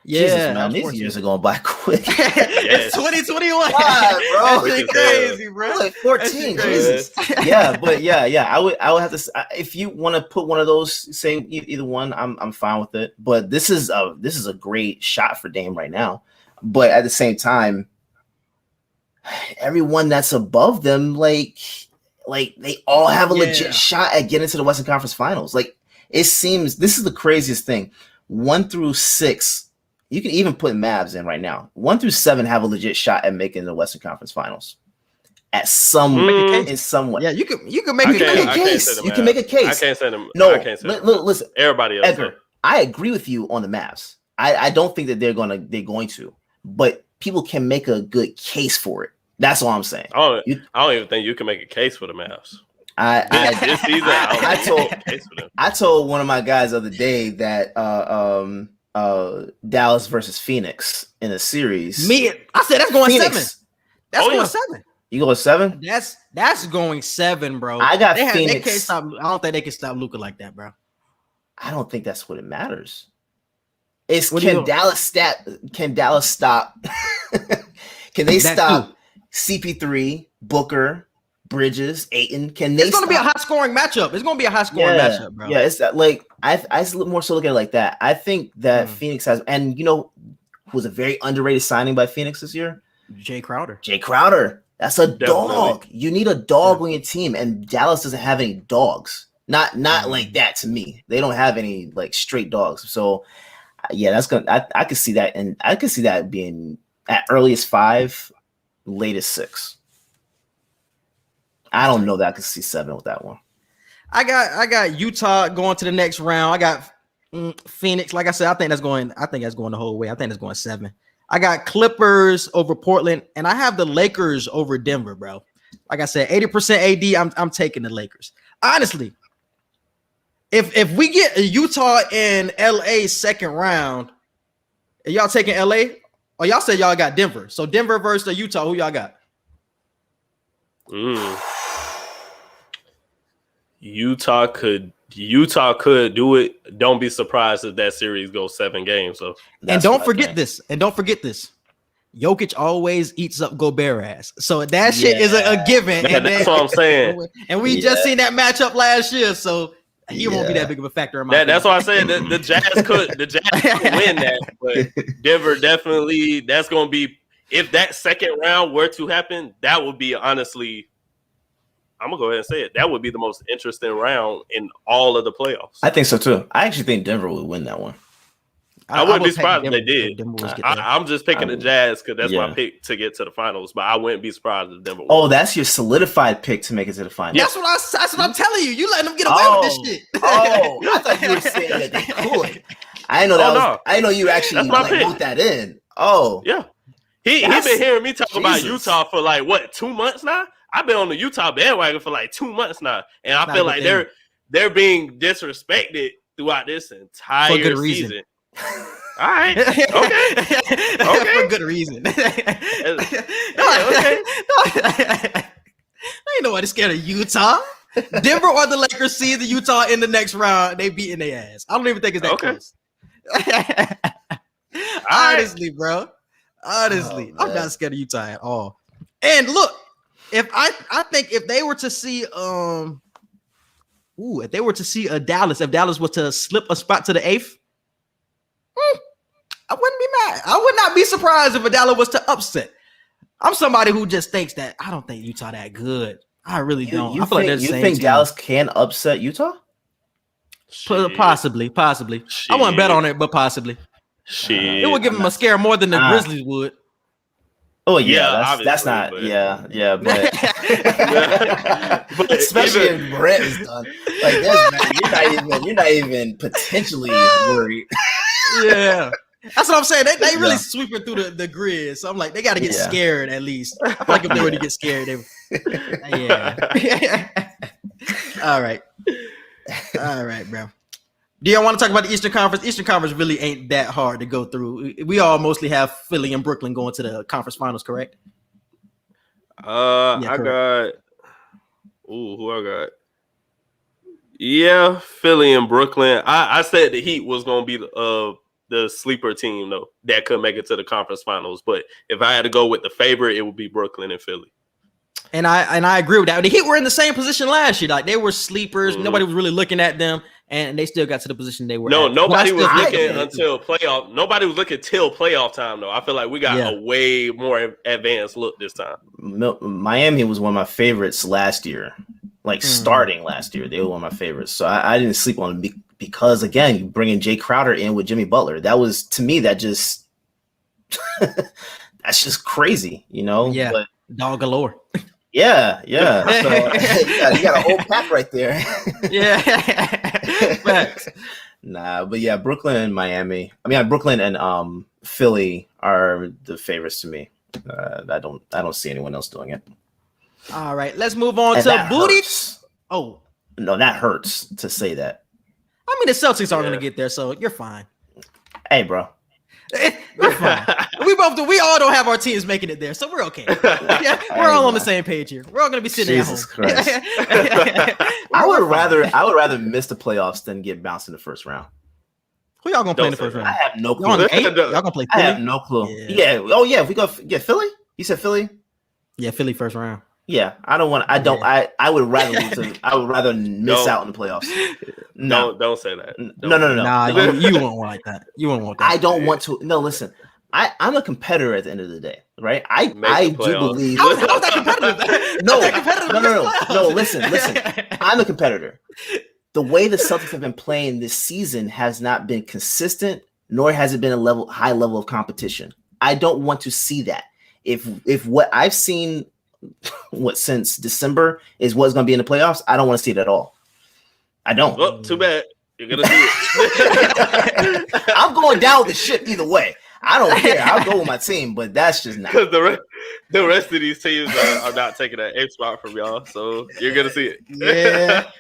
Yeah, Jesus, man, these years are going by quick. It's 2021. Bro, that's crazy, bro. Like 14, Jesus. But I would have to. If you want to put one of those, say either one, I'm fine with it. But this is a great shot for Dame right now. But at the same time, everyone that's above them, like they all have a legit shot at getting to the Western Conference Finals. Like it seems, this is the craziest thing. 1 through 6. You can even put Mavs in right now. 1 through 7 have a legit shot at making the Western Conference Finals. In some way. Yeah, you can make a case. You can make a case. I can't say them. No, I can't say listen. Everybody else. Edgar, I agree with you on the Mavs. I don't think that they're going to, but people can make a good case for it. That's all I'm saying. I don't even think you can make a case for the Mavs. This season, I told one of my guys the other day that Dallas versus Phoenix in a series. I said that's going Phoenix. 7. That's going 7. You go 7? That's going 7, bro. I got Phoenix. I don't think they can stop Luka like that, bro. I don't think that's what it matters. Can Dallas stop? Can they stop CP3, Booker, Bridges, Ayton? It's going to be a high scoring matchup. It's going to be a high scoring matchup, bro. Yeah, it's like I more so look at it like that. I think that Phoenix has, and you know, who was a very underrated signing by Phoenix this year? Jay Crowder. That's a Definitely. dog. You need a dog on your team, and Dallas doesn't have any dogs. Not like that to me. They don't have any like straight dogs. So yeah, that's gonna. I could see that, and I could see that being at earliest 5, latest 6. I don't know that I could see 7 with that one. I got Utah going to the next round. I got Phoenix. Like I said, I think that's going the whole way. I think that's going 7. I got Clippers over Portland, and I have the Lakers over Denver, bro. Like I said, 80% AD. I'm taking the Lakers. Honestly, if we get Utah and LA second round, are y'all taking LA? Or y'all said y'all got Denver. So Denver versus the Utah, who y'all got? Utah could do it. Don't be surprised if that series goes 7 games. So Don't forget this. Jokic always eats up Gobert ass. So that shit is a given. Man, that's what I'm saying. And we just seen that matchup last year. So he won't be that big of a factor in my opinion. That's why I said the Jazz could win that, but Denver definitely. That's going to be, if that second round were to happen, that would be honestly. I'm gonna go ahead and say it. That would be the most interesting round in all of the playoffs. I think so too. I actually think Denver would win that one. I wouldn't be surprised if they did. I'm just picking the Jazz because that's my pick to get to the finals. But I wouldn't be surprised if Denver won. Oh, that's your solidified pick to make it to the finals. That's what I'm telling you. You letting them get away with this shit. Oh, I thought you were saying that they could. I didn't know that was. I didn't know you actually wrote that in. Oh, yeah. He been hearing me talk about Utah for like what 2 months now. I've been on the Utah bandwagon for like 2 months now, and I feel like they're being disrespected throughout this entire season. All right, okay, for good reason. Okay. I ain't nobody scared of Utah. Denver or the Lakers see the Utah in the next round, they beating their ass. I don't even think it's that close. Honestly, bro. Honestly, I'm not scared of Utah at all. And look. If I think if they were to see if Dallas was to slip a spot to the 8th, I wouldn't be mad. I would not be surprised if a Dallas was to upset. I'm somebody who just thinks that I don't think Utah that good. I really don't. You think Dallas can upset Utah? Possibly. Shit. I wouldn't bet on it, but possibly. Shit. It would give them a scare more than the Grizzlies would. Oh yeah, that's not. But... Yeah, but especially if Brett is done like this, man, you're not even potentially worried. Yeah, that's what I'm saying. They really sweeping through the grid, so I'm like, they got to get scared at least. I feel like if they were to get scared, they All right, bro. Do y'all want to talk about the Eastern Conference? Eastern Conference really ain't that hard to go through. We all mostly have Philly and Brooklyn going to the conference finals, correct? I got. Who I got? Yeah, Philly and Brooklyn. I said the Heat was going to be the sleeper team though that could make it to the conference finals. But if I had to go with the favorite, it would be Brooklyn and Philly. And I agree with that. The Heat were in the same position last year. Like they were sleepers. Nobody was really looking at them, and they still got to the position they were. Nobody was looking until playoff. Nobody was looking till playoff time though. I feel like we got a way more advanced look this time. Miami was one of my favorites last year. Like starting last year, they were one of my favorites. So I didn't sleep on them because again, you bringing Jay Crowder in with Jimmy Butler. That was to me that just that's just crazy, you know. Yeah, but, dog galore. Yeah. So, you got a whole pack right there. Yeah. Nah, but yeah, Brooklyn and Miami. I mean, Brooklyn and Philly are the favorites to me. I don't see anyone else doing it. All right, let's move on to booty. Oh no, that hurts to say that. I mean, the Celtics aren't going to get there, so you're fine. Hey, bro. We're fine. We all don't have our teams making it there, so we're okay. Yeah, we're all on the same page here. We're all gonna be sitting at home. Christ. I would rather miss the playoffs than get bounced in the first round. Who y'all gonna play in the first round? I have no clue. Y'all gonna play Philly? I have no clue. Yeah. Oh yeah, if we go get Philly. You said Philly? Yeah, Philly first round. Yeah, I would rather lose to, I would rather miss out in the playoffs. No, don't say that. No. Nah, you won't want like that. You won't want that. I don't want to. No, listen. I'm a competitor at the end of the day, right? I do playoffs. believe. How is that competitive? No. Listen. I'm a competitor. The way the Celtics have been playing this season has not been consistent, nor has it been a high level of competition. I don't want to see that. If what I've seen, since December is what's going to be in the playoffs, I don't want to see it at all. I don't. Well, too bad. You're gonna see it. I'm going down with the ship either way. I don't care. I'll go with my team, but that's just not. Because the rest of these teams are not taking that 8th spot from y'all, so you're gonna see it. Yeah,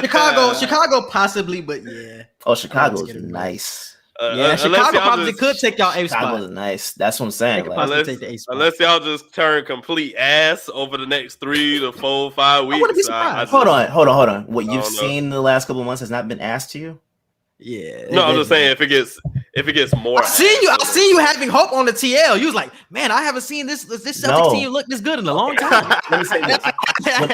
Chicago possibly, but yeah. Oh, Chicago's nice. Chicago probably could take y'all 8th spot. Chicago's nice. That's what I'm saying. Unless y'all just turn complete ass over the next 3 to 4, 5 weeks. I wouldn't be surprised. Hold on. What you've seen in the last couple of months has not been asked to you? Yeah. No, I'm just saying if it gets more. I see you having hope on the TL. You was like, man, I haven't seen this Celtics team look this good in a long time. Let me say this. When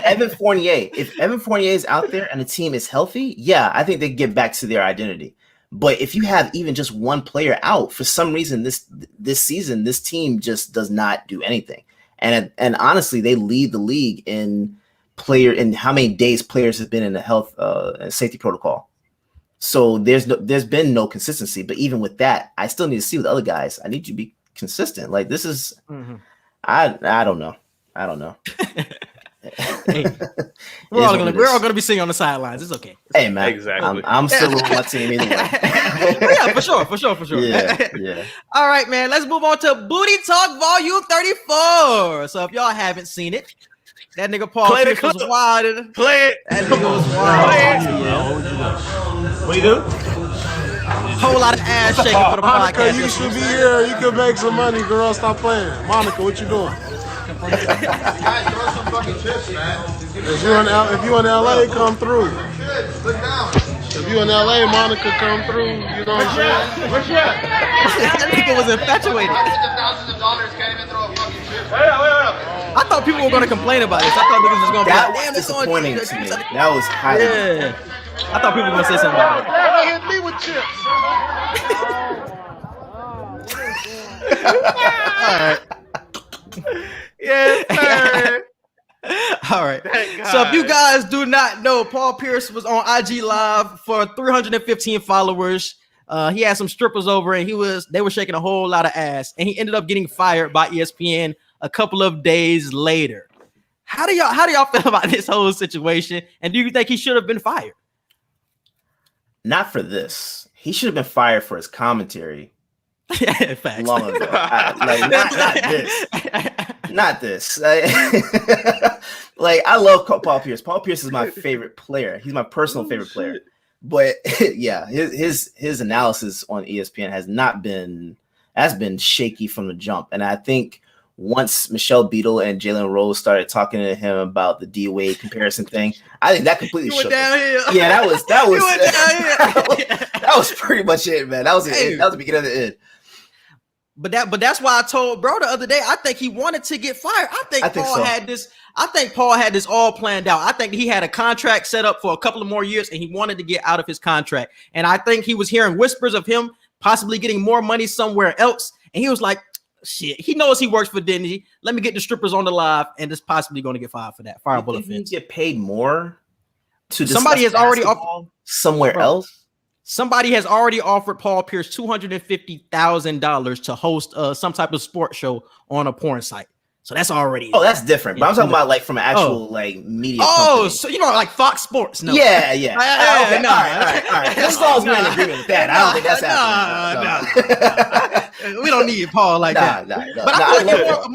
if Evan Fournier is out there and the team is healthy, yeah, I think they get back to their identity. But if you have even just one player out, for some reason this season, this team just does not do anything. And honestly, they lead the league in how many days players have been in the health and safety protocol. So there's been no consistency. But even with that, I still need to see with other guys. I need you to be consistent. Like this is, I don't know. Hey, we're all gonna be sitting on the sidelines. It's okay. Hey man, exactly. I'm still with my team either way. Yeah, for sure. Yeah. All right, man. Let's move on to Booty Talk Volume 34. So if y'all haven't seen it, that nigga Paul Pierce was wild. Play it. That nigga was wild. What you do? Whole lot of ass shaking for the Monica, podcast. you should be here. You can make some money, girl. Stop playing. Monica, what you doing? Guys, throw some fucking chips, man. If you in LA, come through. Look down. If you in LA, Monica, come through. You know what I'm saying? Where's your? That nigga was infatuated. Thousands of dollars can't even throw a fucking chip. I thought people were gonna complain about this. I thought niggas was gonna be That like, was damn, disappointing to me. That was highly. Yeah. I thought people were gonna say something about it. Hit me with chips. All right. Yes, sir. All right. So if you guys do not know, Paul Pierce was on IG Live for 315 followers. He had some strippers over, and they were shaking a whole lot of ass, and he ended up getting fired by ESPN a couple of days later. How do y'all feel about this whole situation? And do you think he should have been fired? Not for this. He should have been fired for his commentary. Yeah, facts. Long ago. Not this. Like I love Paul Pierce. Paul Pierce is my favorite player. He's my personal favorite player. But yeah, his analysis on ESPN has been shaky from the jump. And I think once Michelle Beadle and Jalen Rose started talking to him about the D Wade comparison thing, I think that completely shook him. Yeah, that was that was pretty much it, man. That was the beginning of the end. But that's why I told bro the other day. I think he wanted to get fired. I think Paul had this all planned out. I think he had a contract set up for a couple of more years, and he wanted to get out of his contract. And I think he was hearing whispers of him possibly getting more money somewhere else. And he was like, "Shit, he knows he works for Disney. Let me get the strippers on the live, and it's possibly going to get fired for that fireable offense." Get paid more to somebody has already offered somewhere else. Somebody has already offered Paul Pierce $250,000 to host some type of sports show on a porn site. So that's already. Oh, that's different. But I'm talking about like from an actual like media. Oh, so you know, like Fox Sports. No. Yeah. Okay. All right. As long as we're in agreement with that, I don't think that's happening. No. We don't need Paul like that. But I feel like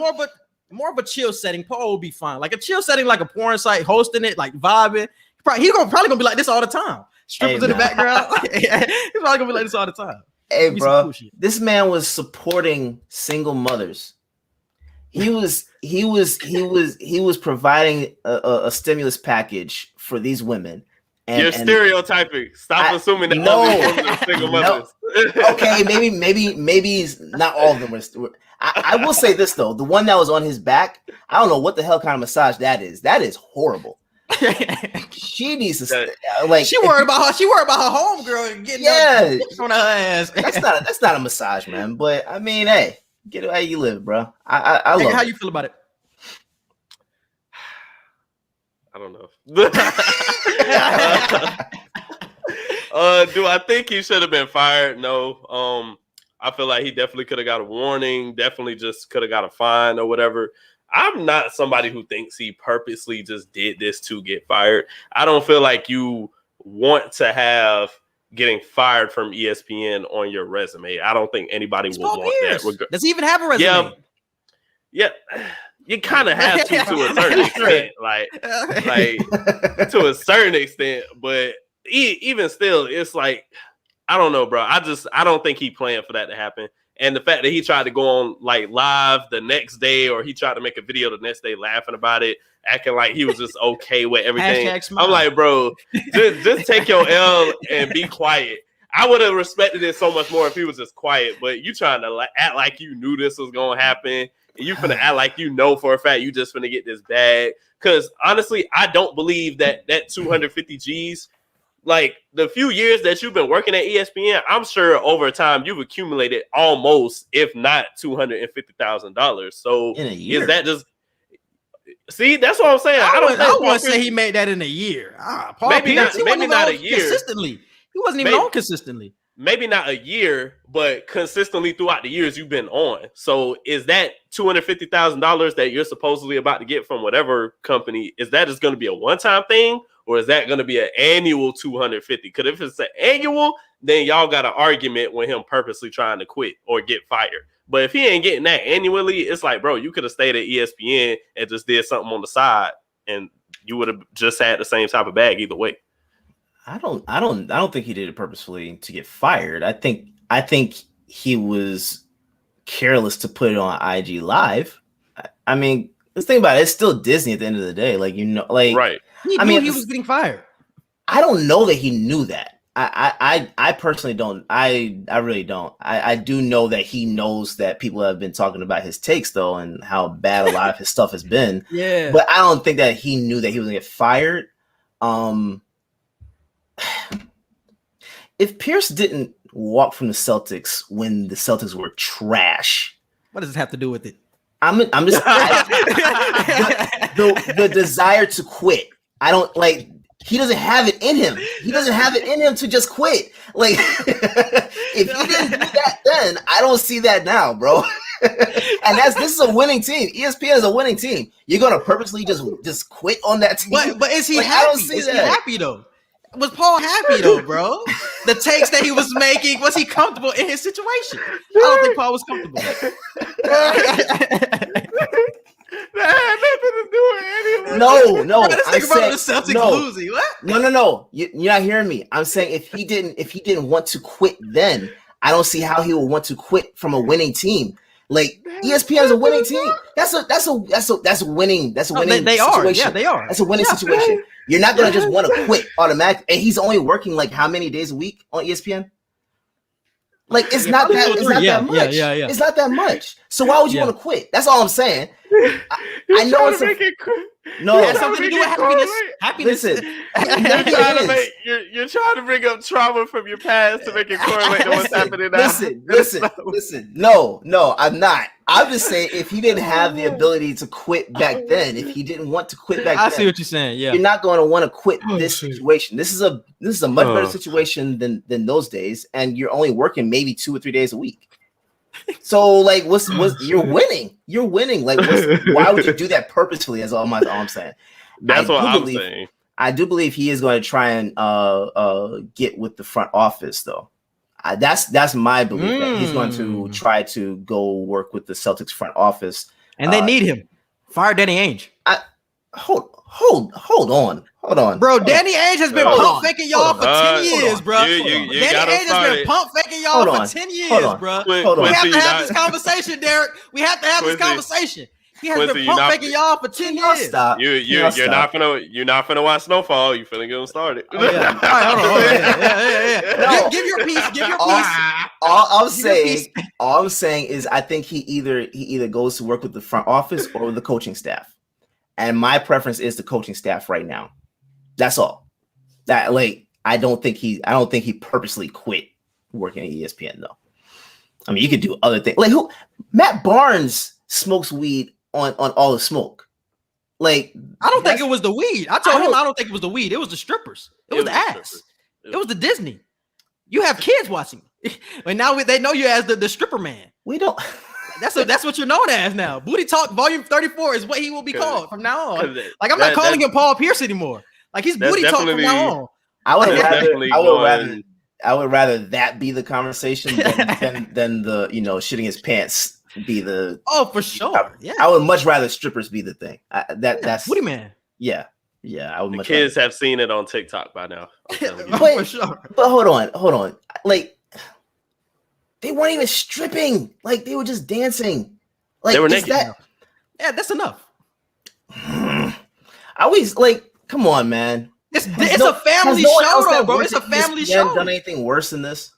more of a chill setting. Paul will be fine. Like a chill setting, like a porn site, hosting it, like vibing. He's probably gonna be like this all the time. Strippers in the background. He's probably gonna be like this all the time. Hey, bro, this man was supporting single mothers. He was providing a stimulus package for these women. You're stereotyping. Stop assuming that all these women are single mothers. Okay, maybe not all of them were. I will say this though: the one that was on his back, I don't know what the hell kind of massage that is. That is horrible. She needs to She worried about her. She worried about her homegirl and getting on her ass. That's not a massage, man. But I mean, hey, get it how you live, bro. I love How it. you feel about it? I don't know. Do I think he should have been fired? No. I feel like he definitely could have got a warning. Definitely just could have got a fine or whatever. I'm not somebody who thinks he purposely just did this to get fired. I don't feel like you want to have getting fired from ESPN on your resume. I don't think anybody would want that. Does he even have a resume? Yeah. You kind of have to a certain extent, like to a certain extent. But even still, it's like, I don't know, bro. I don't think he planned for that to happen. And the fact that he tried to go on like live the next day, or he tried to make a video the next day laughing about it, acting like he was just okay with everything. I'm like, bro, just take your L and be quiet. I would have respected it so much more if he was just quiet. But you trying to act like you knew this was gonna happen. And you finna act like you know for a fact you just finna get this bag. Because honestly, I don't believe that 250 G's. Like the few years that you've been working at ESPN, I'm sure over time you've accumulated almost, if not $250,000. So in a year, is that just? See, that's what I'm saying. I wouldn't say he made that in a year. Paul maybe Pierce, not a year. Consistently, he wasn't even on consistently. Maybe not a year, but consistently throughout the years you've been on. So is that $250,000 that you're supposedly about to get from whatever company? Is that just going to be a one-time thing? Or is that going to be an annual 250? Because if it's an annual, then y'all got an argument with him purposely trying to quit or get fired. But if he ain't getting that annually, it's like, bro, you could have stayed at ESPN and just did something on the side, and you would have just had the same type of bag either way. I don't think he did it purposefully to get fired. I think he was careless to put it on IG Live. I mean, let's think about it. It's still Disney at the end of the day. Like, right. He knew he was getting fired. I don't know that he knew that. I personally don't. I really don't. I do know that he knows that people have been talking about his takes though, and how bad a lot of his stuff has been. Yeah. But I don't think that he knew that he was gonna get fired. If Pierce didn't walk from the Celtics when the Celtics were trash, what does this have to do with it? I'm just the desire to quit. I don't like. He doesn't have it in him. He doesn't have it in him to just quit. Like, if he didn't do that then, I don't see that now, bro. And this is a winning team. ESPN is a winning team. You're gonna purposely just quit on that team. But is he like, happy? Is he happy though? Was Paul happy though, bro? The takes that he was making, was he comfortable in his situation? I don't think Paul was comfortable. That had nothing to do with anyone. No. Let's think about the Celtics losing. What? No. You're not hearing me. I'm saying if he didn't want to quit then, I don't see how he would want to quit from a winning team. Like ESPN is a winning team. That's a winning. That's a winning. They situation. are. Yeah, they are. That's a winning situation. You're not gonna just want to quit automatically. And he's only working like how many days a week on ESPN? Like it's not that. It's not that much. Yeah. It's not that much. So why would you want to quit? That's all I'm saying. I know it's no. It has something to do with happiness. Happiness. Listen, you're trying to bring up trauma from your past to make it correlate to what's happening now. Listen. No, I'm not. I'm just saying if he didn't have the ability to quit back then, if he didn't want to quit back then, I see what you're saying. Yeah, you're not going to want to quit this situation. This is a much better situation than those days, and you're only working maybe 2 or 3 days a week. So like, what's you're winning? You're winning. Like, why would you do that purposefully? That's all I'm saying. That's what I'm saying. I do believe he is going to try and get with the front office, though. That's my belief that he's going to try to go work with the Celtics front office, and they need him. Fire Danny Ainge. Hold on. Bro, Danny Ainge has been pump faking y'all for 10 years, bro. Danny Ainge has been pump faking y'all for 10 years, bro. We have to have this conversation, Derrick. We have to have this conversation. He has been pump faking y'all for 10 years. Stop. You're not gonna watch Snowfall. You finna get them started. Oh, yeah. All right, hold on. Yeah. Give your piece. All I'm saying is I think he either goes to work with the front office or with the coaching staff. And my preference is the coaching staff right now. That's all. That like I don't think he purposely quit working at ESPN though. I mean, you could do other things. Like who? Matt Barnes smokes weed on All the Smoke. Like I don't think it was the weed. I told him I don't think it was the weed. It was the strippers. It was the ass. It was the Disney. You have kids watching, and now they know you as the stripper man. We don't. That's what you're known as now. Booty Talk Volume 34 is what he will be called from now on. Like I'm not calling him Paul Pierce anymore. Like he's Booty Talk from now on. I would rather that be the conversation than the shitting his pants be the. Oh, for sure. Yeah. I would much rather strippers be the thing. That's Booty Man. Yeah. I would. The kids have seen it on TikTok by now. For sure. But hold on. Like they weren't even stripping. Like they were just dancing. Like they were naked. Yeah, that's enough. I always like. Come on, man. It's a family show, though, bro. It's a family show. Done anything worse than this?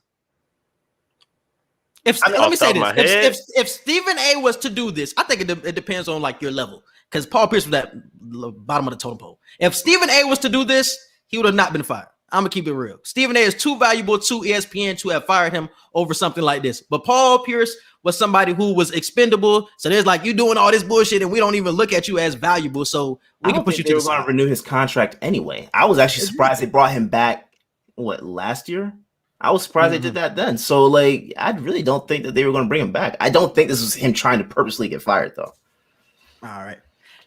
Let me say this: if Stephen A. was to do this, I think it depends on like your level. Because Paul Pierce was at the bottom of the totem pole. If Stephen A. was to do this, he would have not been fired. I'm gonna keep it real. Stephen A. is too valuable to ESPN to have fired him over something like this. But Paul Pierce was somebody who was expendable. So there's like you doing all this bullshit, and we don't even look at you as valuable. So we can put you to the side. They were going to renew his contract anyway. I was actually surprised they brought him back. What, last year? I was surprised they did that then. So like, I really don't think that they were going to bring him back. I don't think this was him trying to purposely get fired though. All right,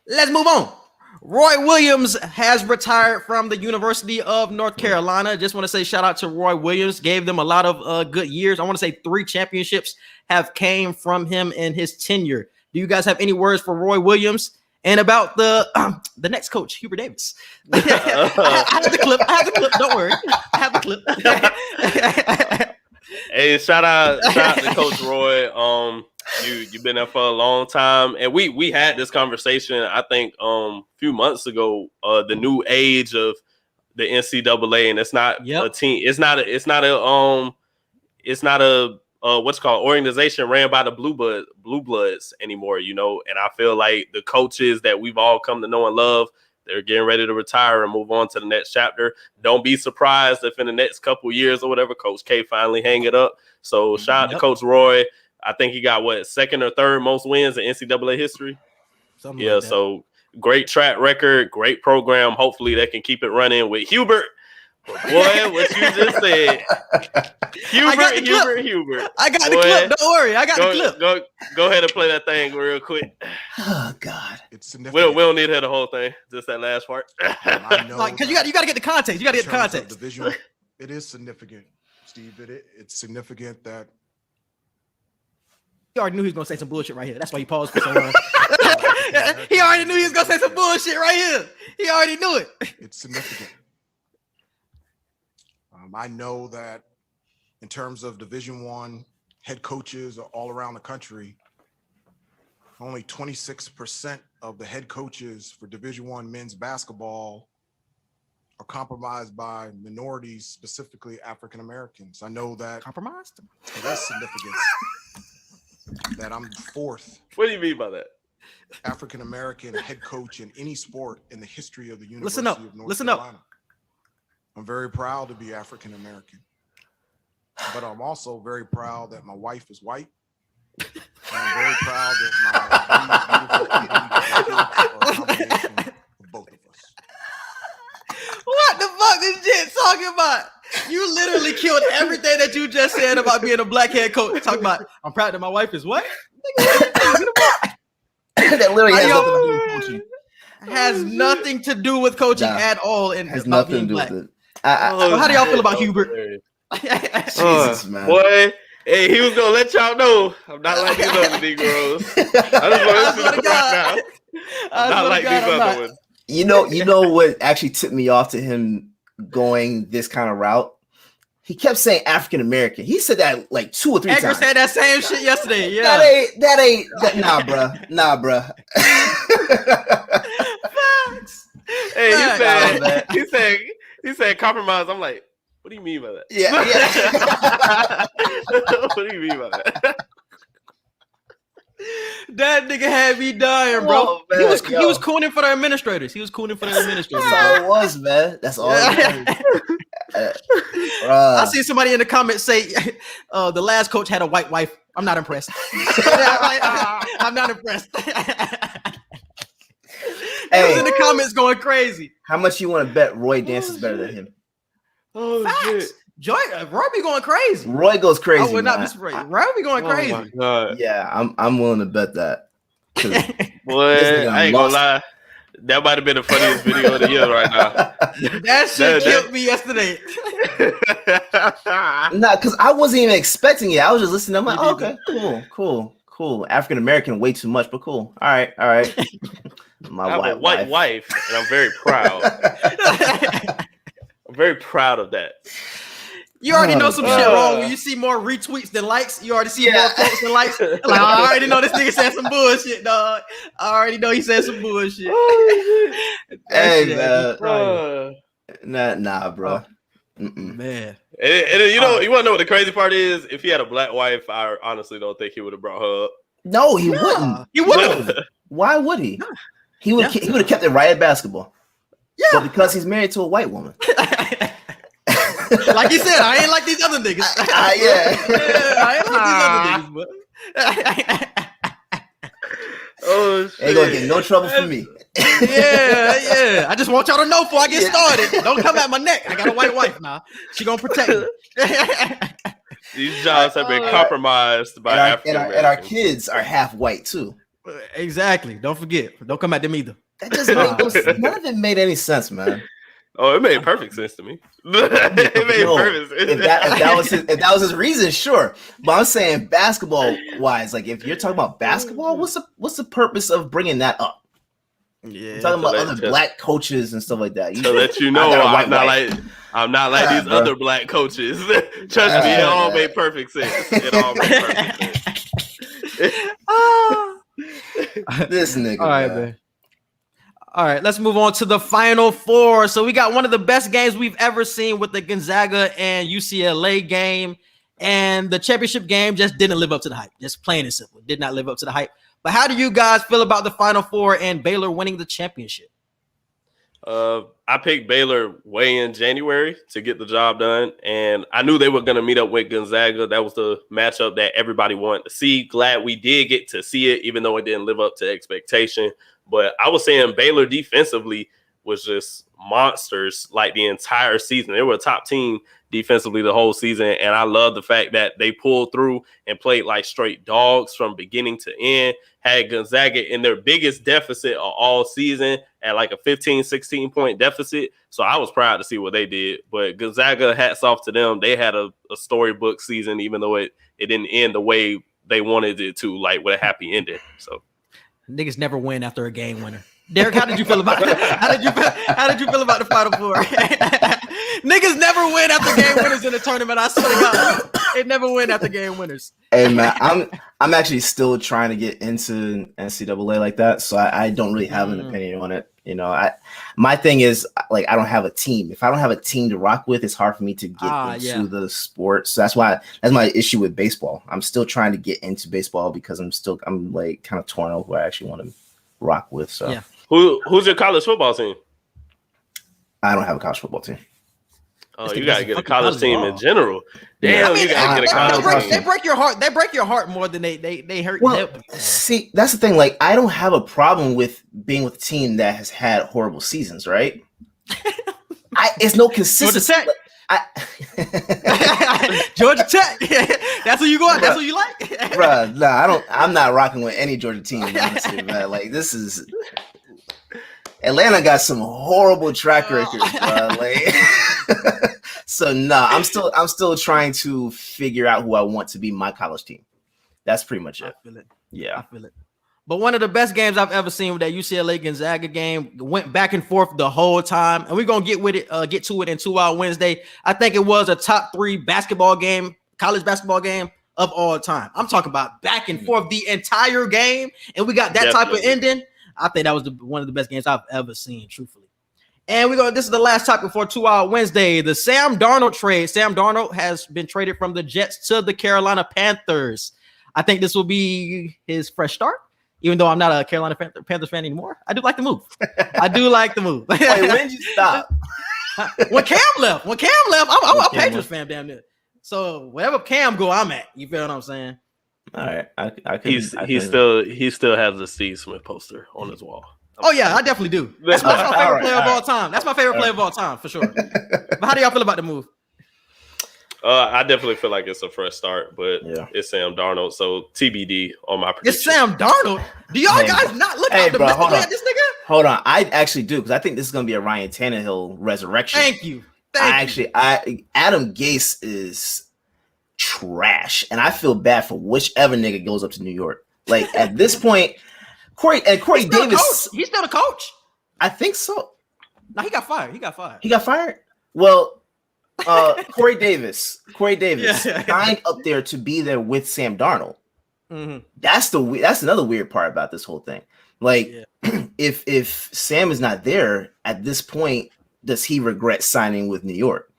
let's move on. Roy Williams has retired from the University of North Carolina. Just want to say shout out to Roy Williams. Gave them a lot of good years. I want to say 3 championships have came from him in his tenure. Do you guys have any words for Roy Williams and about the next coach, Hubert Davis? I have the clip. Don't worry. I have the clip. Hey, shout out to Coach Roy. You've been there for a long time, and we had this conversation. I think a few months ago. The new age of the NCAA, and it's not a team. It's not a what's called organization ran by the Blue Bloods anymore. And I feel like the coaches that we've all come to know and love, they're getting ready to retire and move on to the next chapter. Don't be surprised if in the next couple years or whatever, Coach K finally hang it up. So shout out to Coach Roy. I think he got second or third most wins in NCAA history. Something like that. So great track record, great program. Hopefully they can keep it running with Hubert. Boy, what you just said. Hubert. I got the clip. Don't worry. I got the clip. Go ahead and play that thing real quick. Oh God. It's significant. We don't need to hear the whole thing. Just that last part. Because you got to get the context. You got to get the context. Division, it is significant, Steve. It's significant that he already knew he was going to say some bullshit right here. That's why he paused for so long. He already knew he was going to say some bullshit right here. He already knew it. It's significant. I know that in terms of Division I head coaches all around the country, only 26% of the head coaches for Division I men's basketball are compromised by minorities, specifically African Americans. I know that Compromised? it is significant that I'm 4th. What do you mean by that? African American head coach in any sport in the history of the University Listen up. of North Listen Carolina. up. I'm very proud to be African American, but I'm also very proud that my wife is white. And I'm very proud that my 3 beautiful kids are a combination of both of us. What the fuck is Jet talking about? You literally killed everything that you just said about being a black head coach. Talking about, I'm proud that my wife is what? That literally has nothing to do with coaching. Has nothing to do with coaching at all. And has nothing to do with it. So how do y'all feel about Hubert? Jesus, man. Boy, hey, he was gonna let y'all know I'm not like these other Negroes. I just want to know right now. I'm not like these other ones. You know what actually tipped me off to him going this kind of route? He kept saying African American. He said that like 2 or 3 Edgar times. said that same shit yesterday. Yeah. That ain't nah, bruh. Hey, he said compromise. I'm like, what do you mean by that? Yeah. What do you mean by that? That nigga had me dying, bro. Oh, man, he was yo. cooning for the administrators. He was cooning for the administrators. That's all it was, man. That's all it was. I see somebody in the comments say the last coach had a white wife. I'm not impressed. I'm not impressed. He was in the comments going crazy. How much you want to bet Roy dances better than him? Oh Facts. shit! Roy be going crazy. Roy goes crazy. I would not man. be surprised. Roy be going crazy. Oh my god! Yeah, I'm willing to bet that. 'Cause Boy, I ain't gonna lie. That might have been the funniest video of the year right now. That shit killed me yesterday. Nah, because I wasn't even expecting it. I was just listening. I'm like, oh, okay, cool. African American, way too much, but cool. All right. My I have a white wife, and I'm very proud. I'm very proud of that. You already know some shit wrong when you see more retweets than likes. You already see more quotes than likes. Like, I already know this nigga said some bullshit, dog. I already know he said some bullshit. Hey, man. Nah, bro. Man. And you know, you want to know what the crazy part is? If he had a black wife, I honestly don't think he would have brought her up. No, he wouldn't. He wouldn't. Why would he? He would have kept it right at basketball. Yeah. But because he's married to a white woman. Like he said, I ain't like these other niggas. I ain't like these other niggas, but Oh shit! Ain't gonna get no trouble from me. yeah. I just want y'all to know before I get started. Don't come at my neck. I got a white wife now. She gonna protect me. These jobs have been compromised by African Americans. And our kids are half white too. Exactly. Don't forget. Don't come at them either. That just none of it made any sense, man. Oh, it made perfect sense to me. It made perfect sense. If that was his reason, sure. But I'm saying basketball wise, like if you're talking about basketball, what's the purpose of bringing that up? Yeah, I'm talking about other black coaches and stuff like that. To let you know, I'm not like these other black coaches. Trust me, it all made perfect sense. It all made perfect sense. This nigga. All right, man. All right, let's move on to the Final Four. So we got one of the best games we've ever seen with the Gonzaga and UCLA game. And the championship game just didn't live up to the hype. Just plain and simple. Did not live up to the hype. But how do you guys feel about the Final Four and Baylor winning the championship? I picked Baylor way in January to get the job done. And I knew they were going to meet up with Gonzaga. That was the matchup that everybody wanted to see. Glad we did get to see it, even though it didn't live up to expectation. But I was saying Baylor defensively was just monsters like the entire season. They were a top team defensively the whole season. And I love the fact that they pulled through and played like straight dogs from beginning to end. Had Gonzaga in their biggest deficit of all season at like a 15, 16 point deficit. So I was proud to see what they did. But Gonzaga, hats off to them. They had a storybook season, even though it didn't end the way they wanted it to, like with a happy ending. So niggas never win after a game winner. Derrick, how did you feel about it? How did you feel about the Final Four? Niggas never win after game winners in the tournament. I swear to God, they never win after game winners. Hey man, I'm actually still trying to get into NCAA like that, so I don't really have an opinion on it. You know, my thing is like I don't have a team. If I don't have a team to rock with, it's hard for me to get into the sport. So that's my issue with baseball. I'm still trying to get into baseball because I'm like kind of torn over who I actually want to rock with. So yeah. Who's your college football team? I don't have a college football team. Oh, you gotta get a college team in general. Damn, you gotta get a college team. They break your heart. They break your heart more than they hurt. Well, see, that's the thing. Like, I don't have a problem with being with a team that has had horrible seasons, right? It's no consistency. Georgia Tech. That's who you go. That's who you like, bruh. Nah, I'm not rocking with any Georgia team. Honestly, man. Like this is. Atlanta got some horrible track records, bro. Like, so I'm still trying to figure out who I want to be my college team. That's pretty much it. I feel it. Yeah, I feel it. But one of the best games I've ever seen with that UCLA Gonzaga game went back and forth the whole time, and we're gonna get to it in 2 Hour Wednesday. I think it was a top 3 basketball game, college basketball game of all time. I'm talking about back and forth the entire game, and we got that type of ending. I think that was one of the best games I've ever seen, truthfully. And this is the last topic for 2 Hour Wednesday. The Sam Darnold trade. Sam Darnold has been traded from the Jets to the Carolina Panthers. I think this will be his fresh start. Even though I'm not a Carolina Panthers fan anymore, I do like the move. I do like the move. Wait, when did you stop? When Cam left, I'm a Patriots fan damn near. So wherever Cam go, I'm at. You feel what I'm saying? All right, He still has the Steve Smith poster on his wall. Oh yeah, I definitely do. That's my favorite player of all time. That's my favorite player of all time for sure. But how do y'all feel about the move? I definitely feel like it's a fresh start, but Yeah. it's Sam Darnold, so TBD on my prediction. It's Sam Darnold. Do y'all guys not look Hey, out bro, hold domestically on. at this nigga? Hold on, I actually do because I think this is gonna be a Ryan Tannehill resurrection. Thank you. Thank you. Adam Gase is trash, and I feel bad for whichever nigga goes up to New York. Like at this point, Corey Davis. He's still the coach. I think so. No, he got fired. He got fired. Well, Corey Davis Yeah. signed up there to be there with Sam Darnold. Mm-hmm. That's another weird part about this whole thing. Like, if Sam is not there at this point, does he regret signing with New York?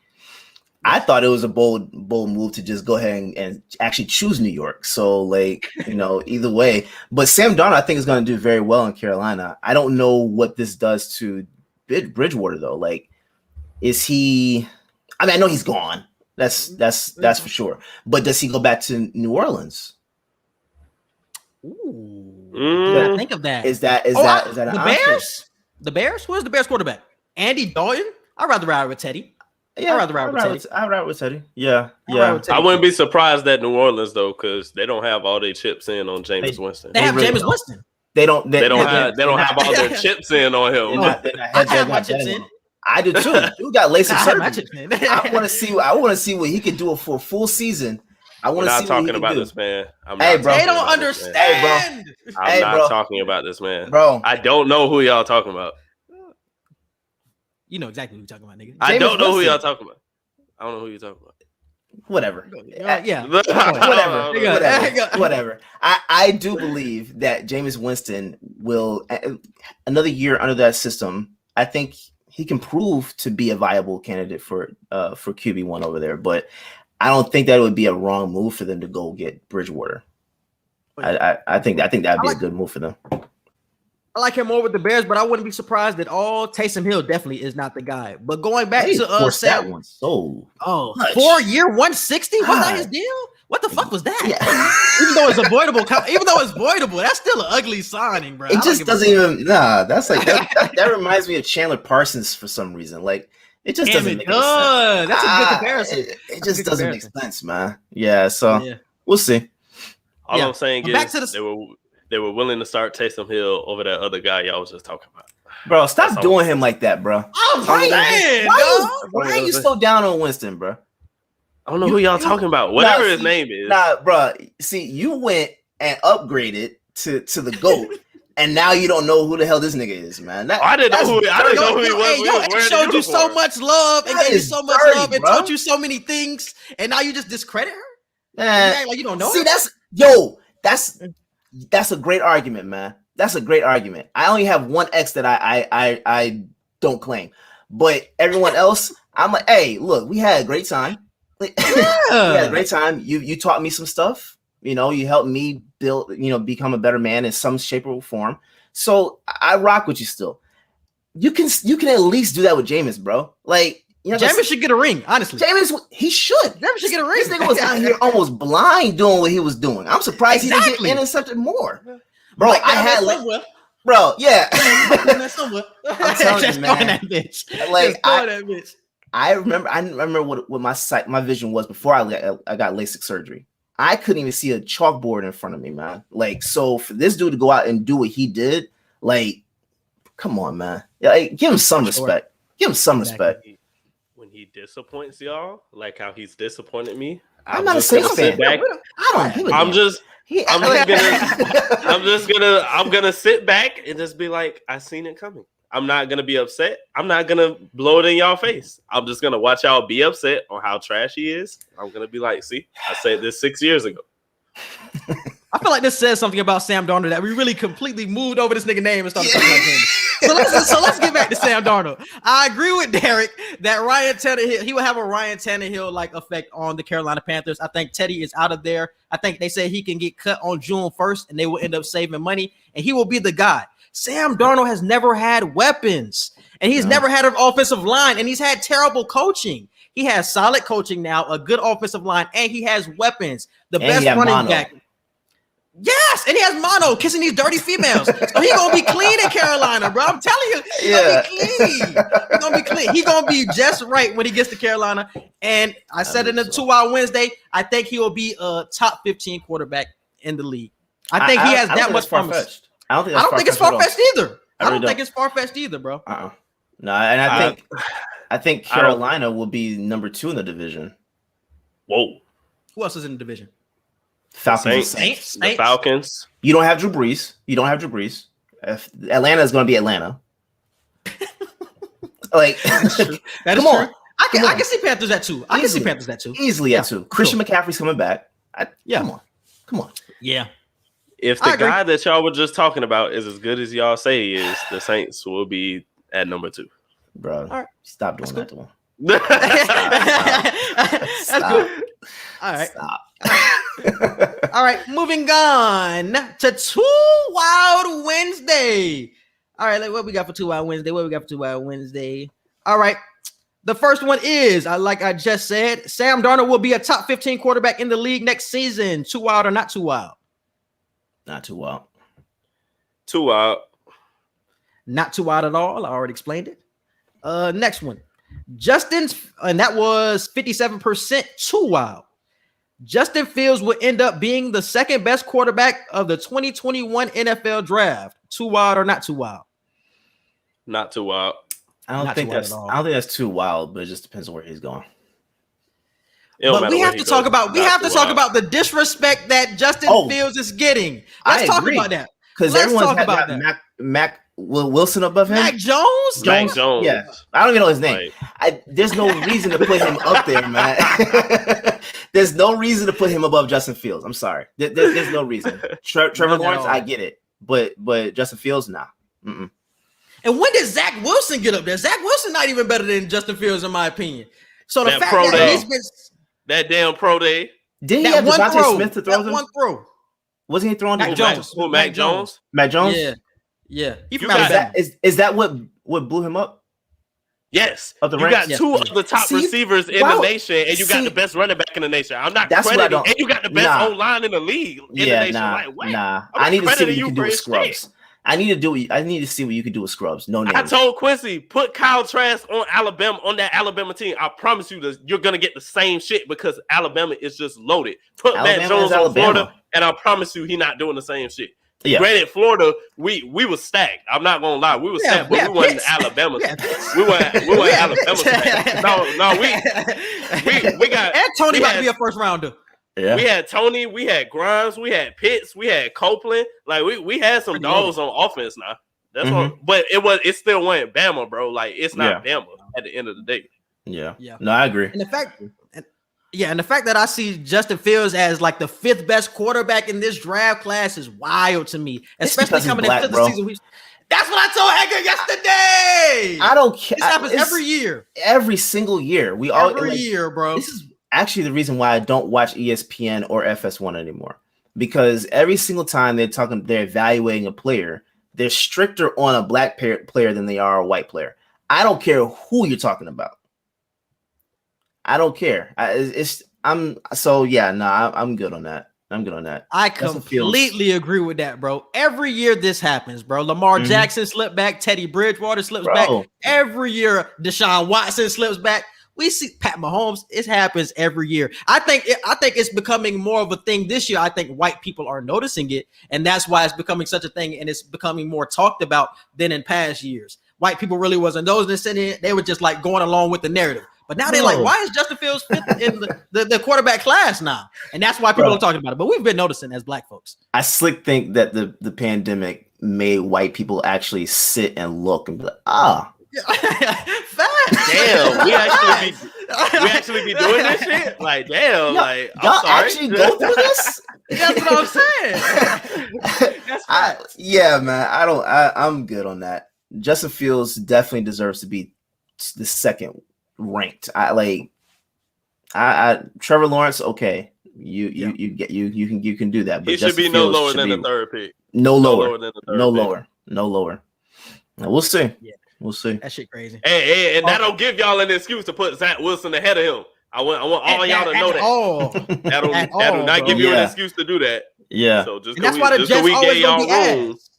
I thought it was a bold move to just go ahead and actually choose New York. So, like, either way. But Sam Darnold, I think, is going to do very well in Carolina. I don't know what this does to Bridgewater, though. Like, is he? I mean, I know he's gone. That's for sure. But does he go back to New Orleans? Ooh. You gotta think of that. Is that an option? Bears? The Bears? Who is the Bears quarterback? Andy Dalton? I'd rather ride with Teddy. Yeah, I'd rather ride with Teddy. I'd ride with Teddy. Yeah. I wouldn't be surprised at New Orleans though, because they don't have all their chips in on Jameis Winston. They have Jameis Winston. They don't have all their chips in on him. I have my chips in. I do too. You got LASIK surgery. I want to see what he could do for a full season. We're not talking about this man. Hey, bro. They don't understand. I'm not talking about this man, bro. I don't know who y'all talking about. You know exactly who you're talking about, nigga. I don't know who y'all talking about. I don't know who you're talking about. Whatever. Yeah. Whatever. I do believe that Jameis Winston will another year under that system. I think he can prove to be a viable candidate for QB1 over there, but I don't think that would be a wrong move for them to go get Bridgewater. I think that'd be a good move for them. I like him more with the Bears, but I wouldn't be surprised at all. Taysom Hill definitely is not the guy. But going back to that one so 4 year 160, was that his deal? What the fuck was that? Yeah. Even though it's voidable, that's still an ugly signing, bro. It just doesn't even. Nah, that's like that reminds me of Chandler Parsons for some reason. Like it just doesn't make sense. That's a good comparison. It just doesn't make sense, man. Yeah, so we'll see. All I'm saying is they were willing to start Taysom Hill over that other guy y'all was just talking about. Bro, stop doing him like that, bro. Why are you so down on Winston, bro? I don't know who y'all talking about. Whatever his name is. Nah, bro. See, you went and upgraded to the GOAT, and now you don't know who the hell this nigga is, man. I didn't know who he was. It showed you so much love and gave you so much love and taught you so many things, and now you just discredit her? Like you don't know. See, that's a great argument, man. That's a great argument. I only have one ex that I don't claim, but everyone else, I'm like, hey, look, we had a great time. We had a great time. You taught me some stuff. You helped me build, become a better man in some shape or form. So I rock with you still. You can at least do that with Jameis, bro. Like, Jameis should get a ring, honestly. He should. Jameis should get a ring. This nigga was out here almost blind doing what he was doing. I'm surprised he didn't get intercepted more. Bro, like I had bro, yeah. I'm telling you, man. That bitch. Like I remember what my vision was before I got LASIK surgery. I couldn't even see a chalkboard in front of me, man. Like, so for this dude to go out and do what he did, like, come on, man. Like, give him some respect. Give him some respect. When he disappoints y'all, like how he's disappointed me, I'm not a Saints fan. I'm gonna sit back and just be like, I seen it coming. I'm not gonna be upset. I'm not gonna blow it in y'all face. I'm just gonna watch y'all be upset on how trash he is. I'm gonna be like, see, I said this 6 years ago. I feel like this says something about Sam Darnold that we really completely moved over this nigga name and started talking about him. So let's get back to Sam Darnold. I agree with Derrick that Ryan Tannehill, he will have a Ryan Tannehill like effect on the Carolina Panthers. I think Teddy is out of there. I think they say he can get cut on June 1st and they will end up saving money and he will be the guy. Sam Darnold has never had weapons and he's never had an offensive line and he's had terrible coaching. He has solid coaching now, a good offensive line, and he has weapons. The best running back. Yes, and he has mono kissing these dirty females. So he's gonna be clean in Carolina, bro. I'm telling you, he's gonna be clean. He's gonna be clean. He's gonna be just right when he gets to Carolina. And I said in the 2 Hour Wednesday, I think he will be a top 15 quarterback in the league. I think he has that much promise. I don't think it's far-fetched either. I don't think it's far-fetched either, bro. No, and I think Carolina will be number 2 in the division. Whoa. Who else is in the division? Saints. The Falcons. You don't have Drew Brees. If Atlanta is going to be Atlanta. Like, that is true. I can see Panthers at 2. I can see Panthers at 2. Easily at 2. Christian McCaffrey's coming back. Come on. Yeah. If the guy that y'all were just talking about is as good as y'all say he is, the Saints will be at number 2. Bro, stop doing that to him. That's good. All right. Stop. All right, moving on to 2 Wild Wednesday. All right, what we got for 2 Wild Wednesday? All right, the first one is, like I just said, Sam Darnold will be a top 15 quarterback in the league next season. 2 wild or not too wild? Not too wild. 2 wild. Not too wild at all. I already explained it. Next one. And that was 57% too wild. Justin Fields will end up being the second best quarterback of the 2021 NFL draft. 2 wild or not too wild? Not too wild. I don't think that's too wild, but it just depends on where he's going. But we have to talk about the disrespect that Justin Fields is getting. Let's talk about that. Because everyone's got Mac Wilson above him. Mac Jones? Mac Jones. Yeah. I don't even know his name. There's no reason to put him up there, man. There's no reason to put him above Justin Fields. I'm sorry. There's no reason. Trevor Lawrence, I get it. But Justin Fields, nah. Mm-mm. And when did Zach Wilson get up there? Zach Wilson not even better than Justin Fields, in my opinion. So the fact that he's been that damn pro day. Did he have Devontae Smith to throw that him? one throw. Wasn't he throwing Mac Jones? Who, Mac Jones? Mac Jones? Yeah. Is that what blew him up? Yes. Of the you ranks? got 2 of the top receivers in the nation, and you got the best running back in the nation. I'm not crediting, and you got the best O-line in the league in the nation. I need to see what you can do with Scrubs. I need to see what you can do with Scrubs. No names. I told Quincy, put Kyle Trask on that Alabama team. I promise you that you're gonna get the same shit because Alabama is just loaded. Put Matt Jones on Florida, and I promise you, he's not doing the same shit. Yeah. Granted, Florida, we were stacked. I'm not gonna lie, we were stacked, but we weren't Alabama. We weren't Alabama stacked. No, we got and Tony about to be a first rounder. Yeah. We had Tony, we had Grimes, we had Pitts, we had Copeland. Like we had some dogs on offense now. That's what, but it still wasn't Bama, bro. Like it's not Bama at the end of the day. Yeah. No, I agree. And the fact that I see Justin Fields as like the 5th best quarterback in this draft class is wild to me, especially coming into the season. That's what I told Edgar yesterday. I don't care. This happens every year. Every single year. Every year, bro. This is actually the reason why I don't watch ESPN or FS1 anymore. Because every single time they're evaluating a player, they're stricter on a black player than they are a white player. I don't care who you're talking about. I don't care. I'm good on that. I completely agree with that, bro. Every year this happens, bro. Lamar Jackson slipped back. Teddy Bridgewater slips back. Every year Deshaun Watson slips back. We see Pat Mahomes. It happens every year. I think it's becoming more of a thing this year. I think white people are noticing it, and that's why it's becoming such a thing, and it's becoming more talked about than in past years. White people really wasn't noticing it. They were just like going along with the narrative. But now they're like, why is Justin Fields 5th in the quarterback class now? And that's why people are talking about it. But we've been noticing as black folks. I slick think that the pandemic made white people actually sit and look and be like, damn, we actually be doing this shit. Like, damn, like y'all actually go through this. That's what I'm saying. That's facts. Yeah, man. I'm good on that. Justin Fields definitely deserves to be the second ranked. Trevor Lawrence, okay. You can do that. But He should Justin be no Fields lower should than be the third pick. no lower. than the third No pick. lower. No lower. Now, we'll see. Yeah. We'll see. That shit crazy. Hey, and that don't give y'all an excuse to put Zach Wilson ahead of him. I want all y'all to know that. Oh, That do not give you an excuse to do that. Yeah. So just and that's why the Jets we always gave gonna y'all be room. ass.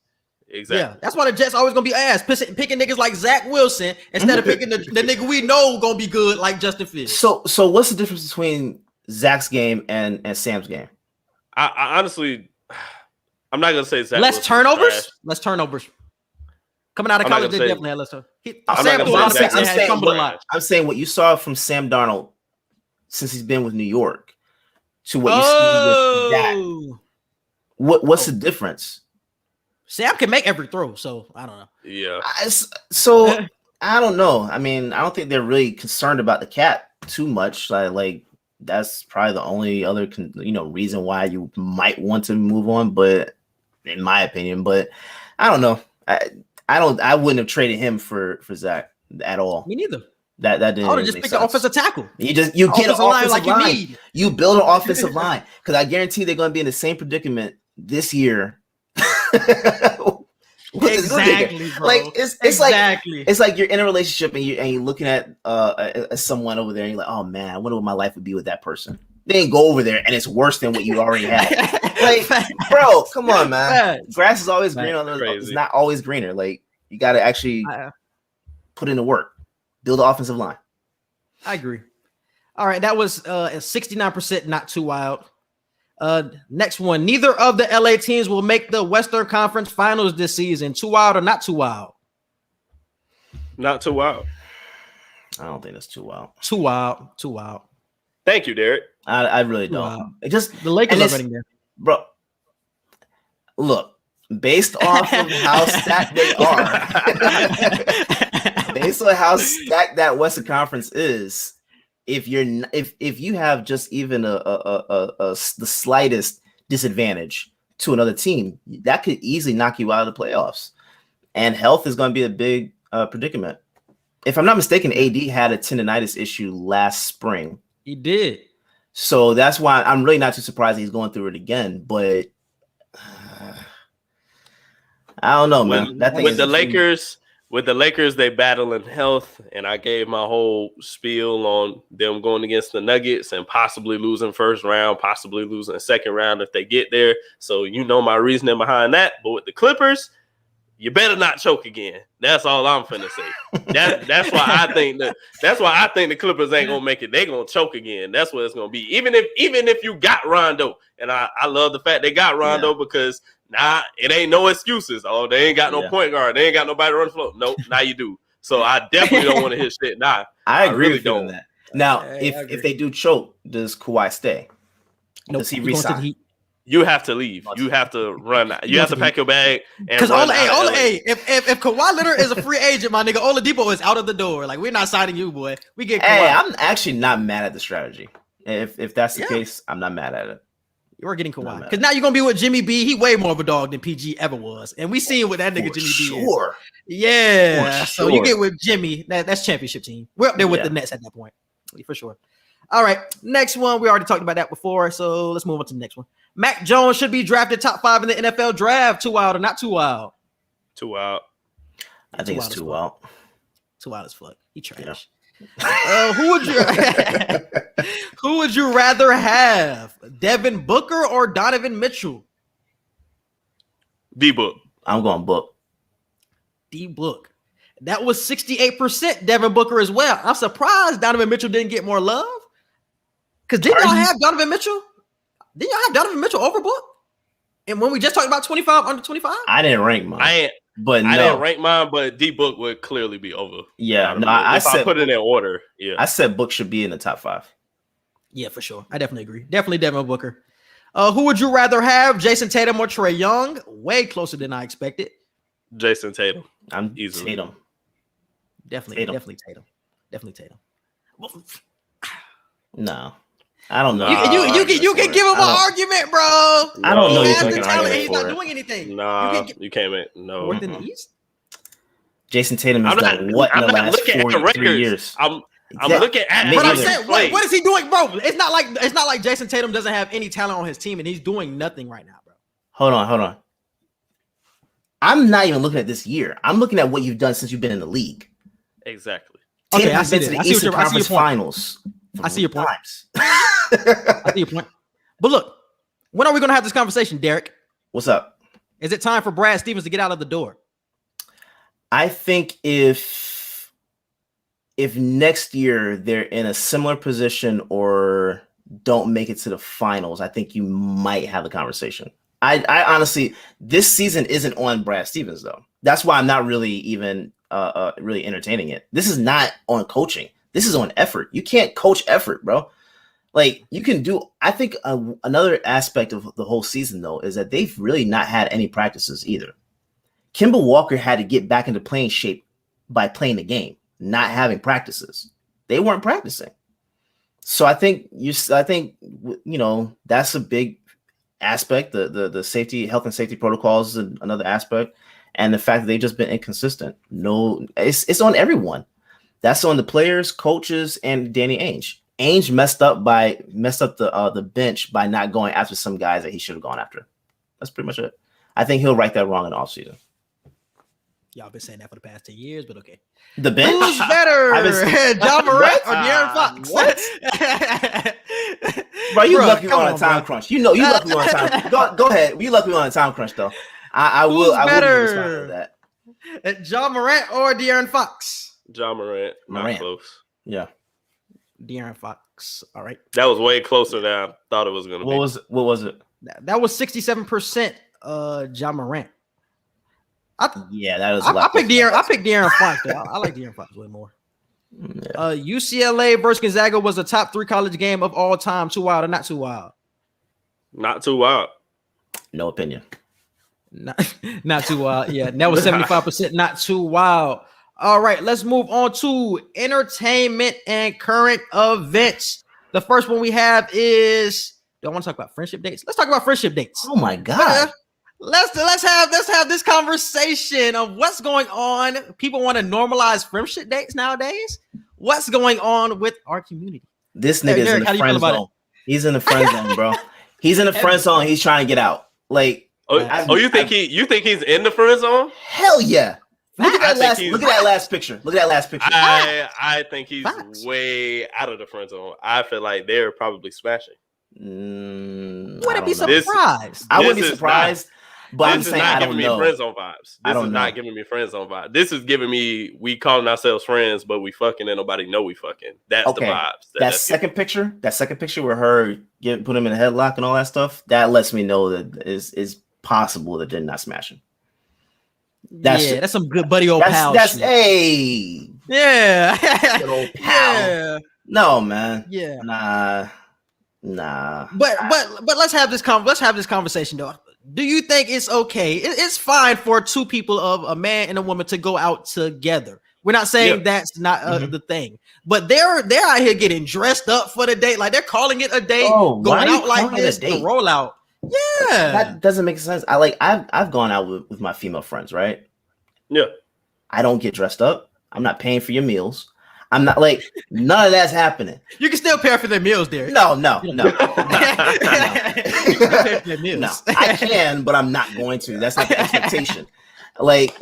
Exactly. Yeah, that's why the Jets always gonna be ass, picking niggas like Zach Wilson instead of picking the nigga we know gonna be good like Justin Fields. So what's the difference between Zach's game and Sam's game? I honestly, I'm not gonna say Zach. Less Wilson's turnovers. trash. Less turnovers. Coming out of I'm not college, they gonna say- definitely had less turnovers. I'm Sam not threw a gonna lot of say picks and Zach had fumbled a Wilson. lot. I'm saying what you saw from Sam Darnold since he's been with New York to what you see with Zach. Oh, What's the difference? Sam can make every throw, so I don't know. Yeah. I don't know. I mean, I don't think they're really concerned about the cat too much. Like that's probably the only other reason why you might want to move on. But in my opinion, but I don't know. I wouldn't have traded him for Zach at all. Me neither. That didn't. I would have just make picked the sense. offensive tackle. You get an offensive line line. you need. You build an offensive line because I guarantee they're going to be in the same predicament this year. Exactly, bro. Like it's exactly. it's like you're in a relationship and you're looking at someone over there and you're like, oh man, I wonder what my life would be with that person. Then go over there and it's worse than what you already had. Like, bro, come on, man. Grass is always green on the. It's not always greener. Like you got to actually put in the work, build the offensive line. I agree. All right, that was 69%, not too wild. Next one. Neither of the LA teams will make the Western Conference Finals this season. Too wild or not too wild? Not too wild. I don't think that's too wild. Too wild. Too wild. Thank you, Derrick. I really don't. Wow. It just The Lakers are running there. Bro, look, based off of how stacked they are, based on how stacked that Western Conference is, if you have just even the slightest disadvantage to another team, that could easily knock you out of the playoffs. And health is going to be a big predicament. If I'm not mistaken, AD had a tendonitis issue last spring. He did. So that's why I'm really not too surprised he's going through it again. But I don't know, man. With the Lakers, they battle in health, and I gave my whole spiel on them going against the Nuggets and possibly losing first round, possibly losing second round if they get there. So you know my reasoning behind that. But with the Clippers, you better not choke again. That's all I'm finna say. That's why I think the Clippers ain't gonna make it. They gonna choke again. That's what it's gonna be. Even if you got Rondo, and I love the fact they got Rondo because it ain't no excuses. Oh, they ain't got no point guard. They ain't got nobody to run the floor. Nope, now you do. So I definitely don't want to hear shit. Nah, I agree really with you on that. Now, if they do choke, does Kawhi stay? Nope. Does he resign? You have to leave. You have to run. You have to pack your bag. Because if Kawhi Leonard is a free agent, my nigga, Oladipo is out of the door. Like, we're not signing you, boy. We get Kawhi. Hey, I'm actually not mad at the strategy. If that's the case, I'm not mad at it. You're getting Kawhi. Because now you're going to be with Jimmy B. He way more of a dog than PG ever was. And we seen what that nigga Jimmy B is. Yeah. So you get with Jimmy. That's championship team. We're up there with the Nets at that point. For sure. All right. Next one. We already talked about that before. So let's move on to the next one. Mac Jones should be drafted top 5 in the NFL draft. Too wild or not too wild? Too wild. I think it's too wild. Too wild as fuck. He trash. Yeah. Who would you rather have? Devin Booker or Donovan Mitchell? D-Book. I'm going Book. D-Book. That was 68% Devin Booker as well. I'm surprised Donovan Mitchell didn't get more love. Because didn't y'all have Donovan Mitchell? Didn't y'all have Donovan Mitchell over Book? And when we just talked about 25 under 25? I didn't rank mine. I didn't rank mine, but D-Book would clearly be over. Yeah, I put it in order. Yeah, I said Book should be in the top 5. Yeah, for sure. I definitely agree. Definitely Devin Booker. Who would you rather have, Jason Tatum or Trae Young? Way closer than I expected. Jason Tatum. I'm easily. Tatum. Definitely Tatum. Well, no. I don't know. You can give him an argument, bro. I don't know. He You has can the make an talent. argument He's for not it. doing anything. Nah, you can't make no. Fourth in the East. Jason Tatum has done what in the last 3 years? I'm looking at. But I'm saying, what is he doing, bro? It's not like Jason Tatum doesn't have any talent on his team, and he's doing nothing right now, bro. Hold on. I'm not even looking at this year. I'm looking at what you've done since you've been in the league. Exactly. Tatum has been to the Eastern Conference Finals. I see your point. I see your point. But look, when are we going to have this conversation, Derrick? What's up? Is it time for Brad Stevens to get out of the door? I think if next year they're in a similar position or don't make it to the finals, I think you might have a conversation. I honestly, this season isn't on Brad Stevens though. That's why I'm not really even really entertaining it. This is not on coaching. This is on effort. You can't coach effort, bro. Like you can do. I think another aspect of the whole season though is that they've really not had any practices either. Kemba Walker had to get back into playing shape by playing the game, not having practices. They weren't practicing. So I think that's a big aspect. The safety, health and safety protocols is another aspect. And the fact that they've just been inconsistent. No, it's on everyone. That's on the players, coaches, and Danny Ainge. Ainge messed up the bench by not going after some guys that he should have gone after. That's pretty much it. I think he'll right that wrong in the offseason. Y'all been saying that for the past 10 years, but okay. The bench? Who's better, John Morant or De'Aaron Fox? What? Bro, you lucky we're on a time crunch. You lucky we're on a time. Go ahead. You lucky we're on a time crunch, though. I will respond to that. John Morant or De'Aaron Fox? John Morant. Not close. Yeah. De'Aaron Fox. All right. That was way closer than I thought it was going to be. What was it? That was 67% John Morant. Yeah, that is. I picked De'Aaron Fox. I like De'Aaron Fox way more. Yeah. UCLA versus Gonzaga was a top 3 college game of all time. Too wild or not too wild? Not too wild. No opinion. Not too wild. Yeah, that was 75%. Not too wild. All right, let's move on to entertainment and current events. The first one we have is. Do I want to talk about friendship dates? Let's talk about friendship dates. Oh my god. Let's have this conversation of what's going on. People want to normalize friendship dates nowadays. What's going on with our community? This nigga is in the friend zone. He's in the friend zone, bro. He's in the friend zone. He's trying to get out. Like, you think he's in the friend zone? Hell yeah. Look at that last picture. I think he's way out of the friend zone. I feel like they're probably smashing. Wouldn't be surprised. I wouldn't be surprised. But I'm saying I don't know. Friend zone vibes. This is not giving me friend zone vibes. This is giving me we calling ourselves friends, but we fucking and nobody know we fucking. That's the vibes. That second picture with her put him in a headlock and all that stuff, that lets me know that is possible that they're not smashing. That's some good buddy old pal. That's hey. Yeah. Good old pal. Yeah. No, man. Yeah. Nah. But let's have this conversation though. Do you think it's okay? It's fine for two people of a man and a woman to go out together. We're not saying that's not the thing, but they're out here getting dressed up for the date. Like they're calling it a date, going out like this, the roll out. Yeah, that doesn't make sense. I've gone out with my female friends, right? Yeah. I don't get dressed up. I'm not paying for your meals. I'm not like none of that's happening. You can still pay for their meals, Derrick. No. No, I can, but I'm not going to. That's not the expectation. Like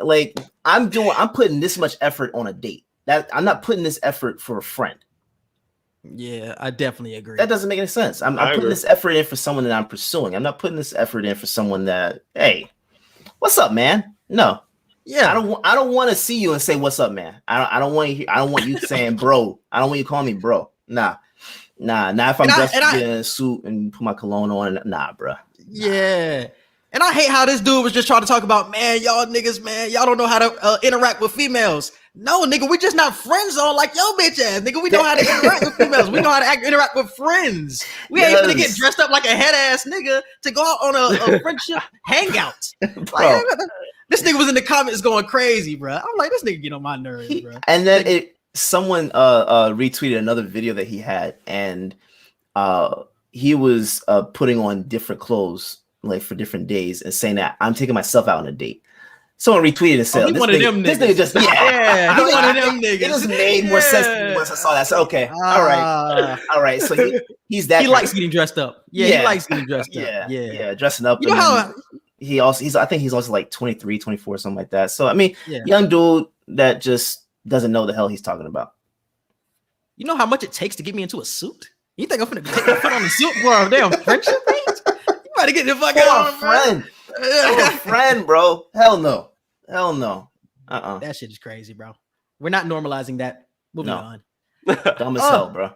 I'm putting this much effort on a date. That I'm not putting this effort for a friend. Yeah, I definitely agree. That doesn't make any sense. I'm putting this effort in for someone that I'm pursuing. I'm not putting this effort in for someone that, hey, what's up, man? No. Yeah, I don't want to see you and say what's up, man. I don't want you saying bro. I don't want you calling me bro. Nah. If I'm dressed in a suit and put my cologne on, nah, bro. Yeah. And I hate how this dude was just trying to talk about, man, y'all niggas, man, y'all don't know how to interact with females. No, nigga, we just not friends on like yo bitch ass. Nigga, we know how to interact with females. We know how to interact with friends. We ain't gonna get dressed up like a head ass nigga to go out on a friendship hangout. Like, this nigga was in the comments going crazy, bro. I'm like, this nigga get on my nerves, bro. And then someone retweeted another video that he had, and he was putting on different clothes like for different days and saying that I'm taking myself out on a date. Someone retweeted and said, he one of them this niggas. nigga just He one of them niggas. It just made more sense to me once I saw that. So okay, all right. So he's that. He likes getting dressed up. Yeah, he likes getting dressed up. Yeah, dressing up. You know how I think he's also like 23, 24, something like that. So I mean, young dude that just doesn't know the hell he's talking about. You know how much it takes to get me into a suit? You think I'm gonna put on a suit for a damn friendship page? You better get the fuck out, friend. For a friend, bro. Hell no. That shit is crazy, bro. We're not normalizing that. Moving on. Dumb as hell, bro.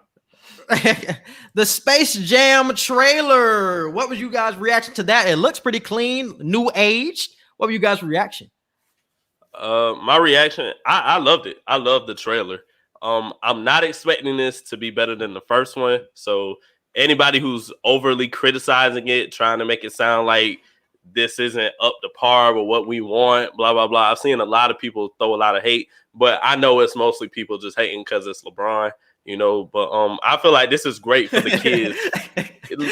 The Space Jam trailer. What was you guys' reaction to that? It looks pretty clean, new age. What were you guys' reaction? My reaction, I loved it. I loved the trailer. I'm not expecting this to be better than the first one. So anybody who's overly criticizing it, trying to make it sound like this isn't up to par with what we want, blah, blah, blah. I've seen a lot of people throw a lot of hate, but I know it's mostly people just hating because it's LeBron, you know. But I feel like this is great for the kids.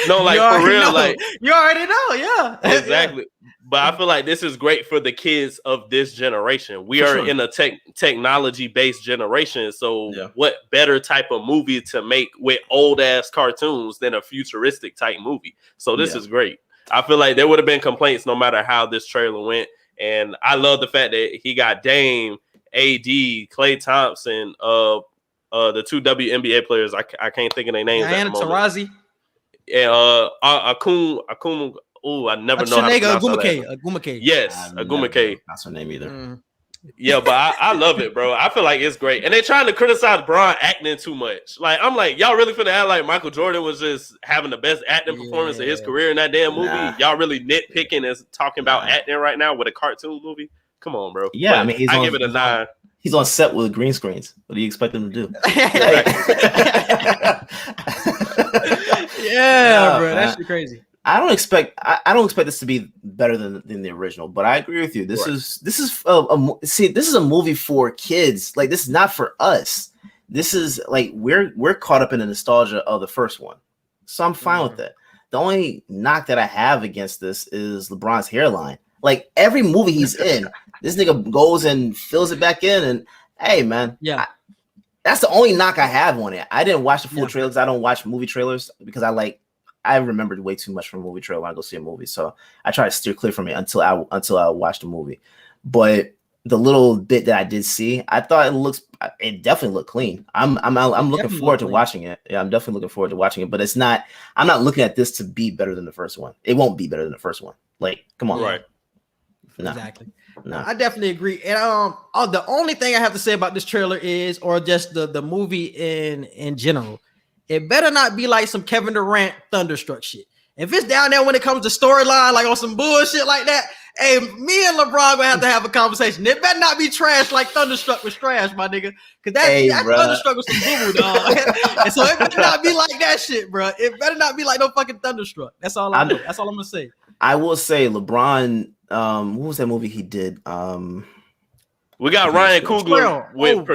No, like for real, know. like you already know, yeah. Exactly. But I feel like this is great for the kids of this generation. We are in a technology-based generation. So what better type of movie to make with old-ass cartoons than a futuristic type movie? So this is great. I feel like there would have been complaints no matter how this trailer went. And I love the fact that he got Dame, AD, Klay Thompson, the two WNBA players. I can't think of their names. Diana Taurasi. And Akuma. Oh, I never know how to pronounce Agumake. Yes, Agumake. That's her name either. Yeah, but I love it, bro. I feel like it's great. And they're trying to criticize Bron acting too much. Like, I'm like, y'all really finna act like Michael Jordan was just having the best acting performance of his career in that damn movie? Nah. Y'all really nitpicking and talking about acting right now with a cartoon movie? Come on, bro. Yeah, but I mean, I give it a 9. He's on set with green screens. What do you expect him to do? Bro, that's crazy. I don't expect this to be better than the original, but I agree with you. This is a movie for kids. Like, this is not for us. This is like we're caught up in the nostalgia of the first one, so I'm fine with that. The only knock that I have against this is LeBron's hairline. Like, every movie he's in, this nigga goes and fills it back in, and hey, man, that's the only knock I have on it. I didn't watch the full trailers. I don't watch movie trailers because I remembered way too much from a movie trailer when I go see a movie. So I try to steer clear from it until I watch the movie. But the little bit that I did see, I thought it definitely looked clean. I'm looking forward to watching it. Yeah, I'm definitely looking forward to watching it. But I'm not looking at this to be better than the first one. It won't be better than the first one. Like, come on. Right. No. Exactly. No. I definitely agree. And the only thing I have to say about this trailer is, or just the movie in general, it better not be like some Kevin Durant Thunderstruck shit. If it's down there when it comes to storyline, like on some bullshit like that, hey, me and LeBron gonna have a conversation. It better not be trash like Thunderstruck was trash, my nigga. Cause that Thunderstruck was some boo-boo, dog. And so it better not be like that shit, bro. It better not be like no fucking Thunderstruck. That's all I'm gonna say. I will say LeBron, what was that movie he did? We got Ryan Coogler with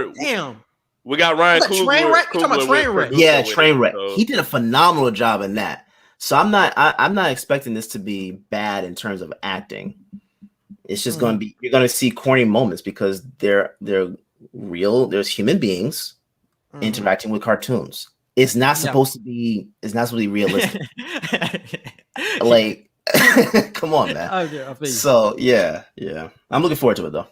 We got Ryan Coogler. Trainwreck. Yeah, Trainwreck. He did a phenomenal job in that. So I'm not expecting this to be bad in terms of acting. It's just going to be, you're going to see corny moments because they're real. There's human beings interacting with cartoons. It's not supposed to be realistic. Like, come on, man. So yeah. I'm looking forward to it though.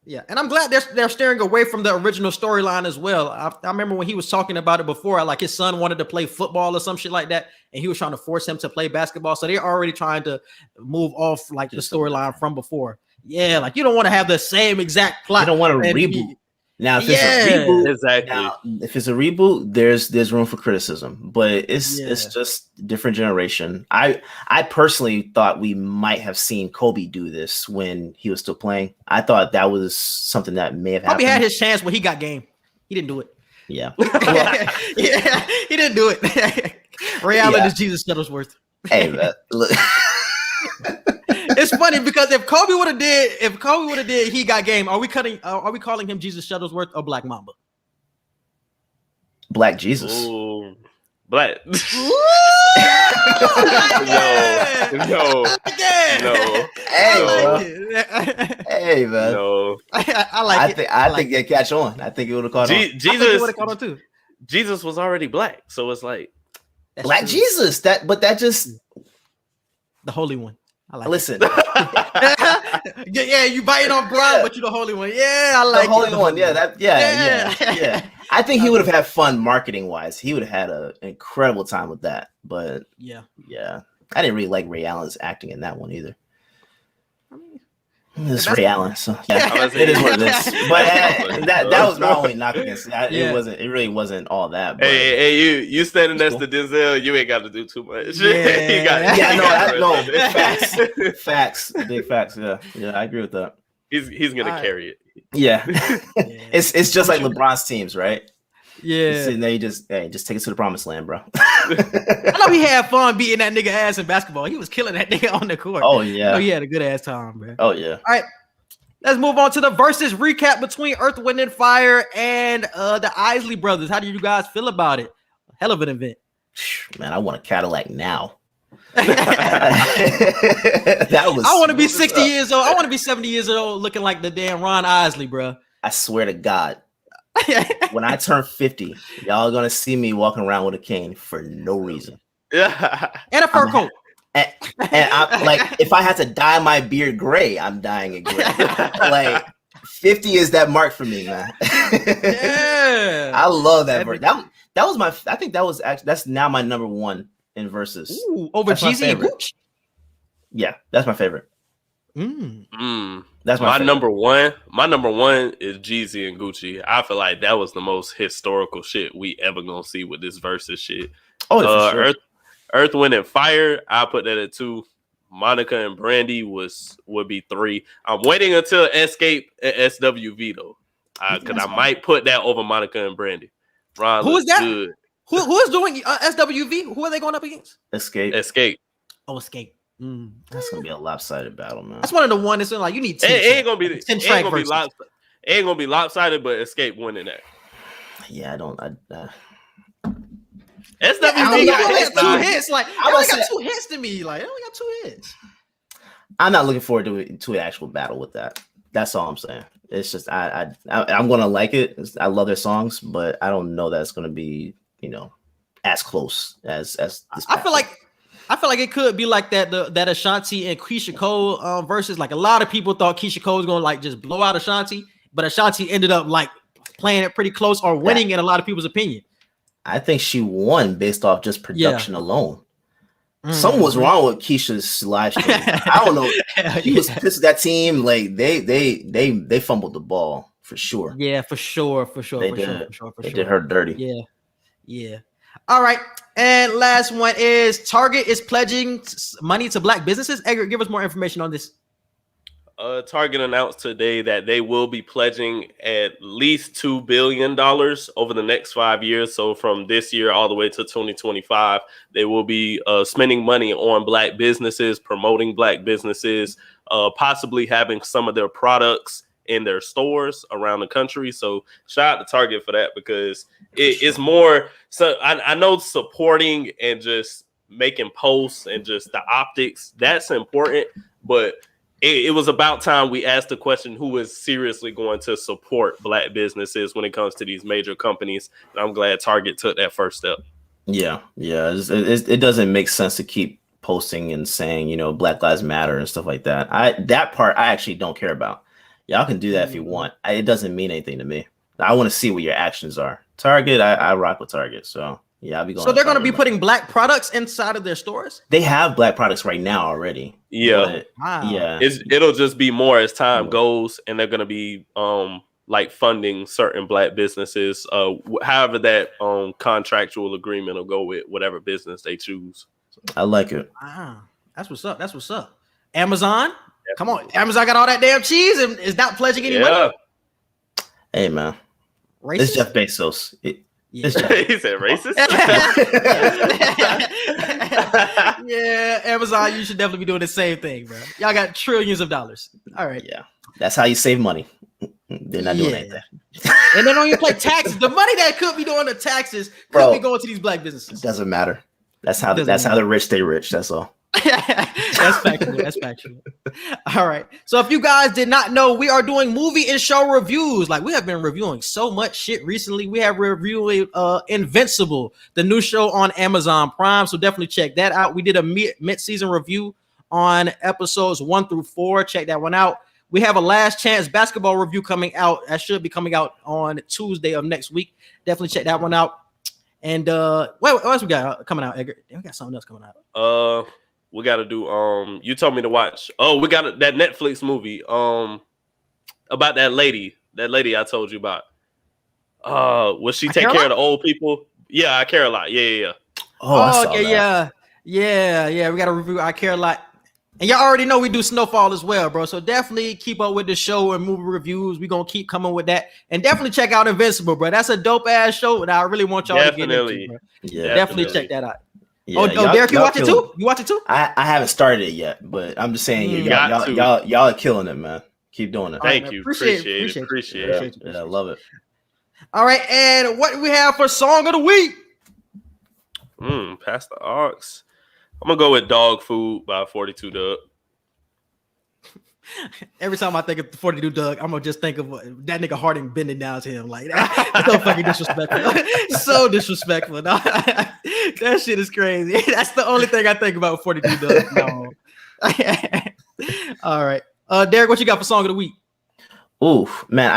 Yeah, and I'm glad they're steering away from the original storyline as well. I remember when he was talking about it before, like his son wanted to play football or some shit like that, and he was trying to force him to play basketball. So they're already trying to move off like the storyline from before. Yeah, like you don't want to have the same exact plot. You don't want to reboot. Now, if it's a reboot, if it's a reboot, there's room for criticism, but it's just different generation. I personally thought we might have seen Kobe do this when he was still playing. I thought that was something that may have happened. Kobe had his chance when he got game. He didn't do it. Yeah. Yeah, he didn't do it. Ray Allen is Jesus Shuttlesworth. Hey, man, look. It's funny because if Kobe would have did he got game, are we calling him Jesus Shuttlesworth or Black Mamba? Black Jesus. Ooh. Black. No. Hey, bro. it. Hey, man. No. I like it. I think they catch on. I think it would have caught on. I think it would have caught on too. Jesus was already black, so it's like That's Black true. Jesus. That just The Holy One. I like listen. it. Yeah, you biting on blood, but you the Holy One. Yeah, I like The Holy One. Yeah, Yeah. yeah. I think he would have had fun marketing wise. He would have had an incredible time with that. But Yeah. yeah, I didn't really like Ray Allen's acting in that one either. I mean, It's that's- Ray Allen, so yeah, it is what it is. But that was my only knock against it. Yeah. It really wasn't all that. But hey, you standing next Cool. to Denzel, you ain't got to do too much. Yeah. Facts, big facts. Yeah, I agree with that. He's gonna Alright. carry it. Yeah, Yeah. it's just like LeBron's teams, right? Yeah. Sitting there, you just take it to the promised land, bro. I know he had fun beating that nigga ass in basketball. He was killing that nigga on the court. Oh I yeah, know he had a good ass time, bro. oh yeah. Let's move on to the versus recap between Earth, Wind, and Fire and the Isley brothers. How do you guys feel about it? Hell of an event. Man, I want a Cadillac now. I That was. want to be smooth as 60 up. years old. I want to be 70 years old looking like the damn Ron Isley, bro. I swear to God, when I turn 50, y'all are gonna see me walking around with a cane for no reason. Yeah. And a fur I'm coat. And I'm like, if I had to dye my beard gray, I'm dyeing it gray. Like 50 is that mark for me, man. Yeah. I love that verse. That was my. I think that was actually that's now my number one in verses. Ooh, over That's my Jeezy and favorite. Gooch. Yeah, that's my favorite. That's my favorite. number one. My number one is Jeezy and Gucci. I feel like that was the most historical shit we ever gonna see with this versus shit. Oh, for sure. Earth, Wind, and Fire. I put that at 2. Monica and Brandy would be 3. I'm waiting until Escape and SWV though, because I might put that over Monica and Brandy. Ron Who is looks that? good. Who is doing SWV? Who are they going up against? Escape. Oh, Escape. That's gonna be a lopsided battle, man. That's one of the one that's like you need 10 It ain't gonna be. 10 It track ain't gonna be verses. lopsided. It ain't gonna be lopsided, but Escape winning that. Yeah, I don't. SWV I only got got hits, 2 dog. hits. Like I I only was got saying- 2 hits to me. Like I only got 2 hits. I'm not looking forward to an actual battle with that. That's all I'm saying. It's just I'm gonna like it. I love their songs, but I don't know that it's gonna be as close as this. I feel like it could be like that Ashanti and Keisha Cole versus. Like a lot of people thought Keisha Cole was gonna like just blow out Ashanti, but Ashanti ended up like playing it pretty close or winning in a lot of people's opinion. I think she won based off just production alone. Something was wrong with Keisha's live stream. I don't know. He was pissed at that team. Like they fumbled the ball for sure. Yeah, for sure. They did her dirty. Yeah. All right. And last one is Target is pledging money to black businesses. Edgar, give us more information on this. Target announced today that they will be pledging at least $2 billion over the next 5 years. So from this year all the way to 2025, they will be spending money on black businesses, promoting black businesses, possibly having some of their products in their stores around the country. So shout out to Target for that, because it's more. So I know supporting and just making posts and just the optics, that's important, but it was about time we asked the question, who is seriously going to support black businesses when it comes to these major companies? And I'm glad Target took that first step. Yeah. It doesn't make sense to keep posting and saying, Black Lives Matter and stuff like that. That part I actually don't care about. Y'all can do that if you want. It doesn't mean anything to me. I want to see what your actions are. Target, I rock with Target. So yeah, I'll be going. So they're going to Target, be putting black products inside of their stores? They have black products right now already. Yeah. But, Wow. yeah. It'll just be more as time goes, and they're going to be like funding certain black businesses. However that contractual agreement will go with whatever business they choose. I like it. Wow. That's what's up. Amazon? Come on. Amazon got all that damn cheese and is not pledging any money? Hey man, Racist? it's Jeff Bezos. It's Jeff. He said racist. Yeah, Amazon, you should definitely be doing the same thing, bro. Y'all got trillions of dollars. All right. Yeah, that's how you save money. They're not doing anything. And they don't even pay taxes. The money that could be doing the taxes could Bro, be going to these black businesses. It doesn't matter. That's how the rich stay rich. That's all. That's factual. That's factual. All right. So if you guys did not know, we are doing movie and show reviews. Like, we have been reviewing so much shit recently. We have reviewed Invincible, the new show on Amazon Prime. So definitely check that out. We did a mid-season review on episodes 1 through 4. Check that one out. We have a Last Chance basketball review coming out. That should be coming out on Tuesday of next week. Definitely check that one out. And what else we got coming out, Edgar? We got something else coming out. We got to do. You told me to watch. Oh, we got that Netflix movie. About that lady. That lady I told you about. Will she take care of the old people? Yeah, I Care a Lot. Yeah. Oh, okay, yeah. We got to review I Care a Lot. And y'all already know we do Snowfall as well, bro. So definitely keep up with the show and movie reviews. We're going to keep coming with that. And definitely check out Invincible, bro. That's a dope-ass show that I really want y'all to get into, bro. Yeah, definitely check that out. Yeah, Derrick, you watch it too? You watch it too? I haven't started it yet, but I'm just saying, y'all are killing it, man. Keep doing it. Thank you. Appreciate it. Yeah, I love it. All right, and what do we have for Song of the Week? Past the Ox. I'm gonna go with Dog Food by 42 Dugg. Every time I think of 42 Dugg, I'm gonna just think of that nigga Harding bending down to him like that. So fucking disrespectful. So disrespectful. No, that shit is crazy. That's the only thing I think about 42 Dugg. No. All right, Derrick, what you got for Song of the Week? Ooh, man, I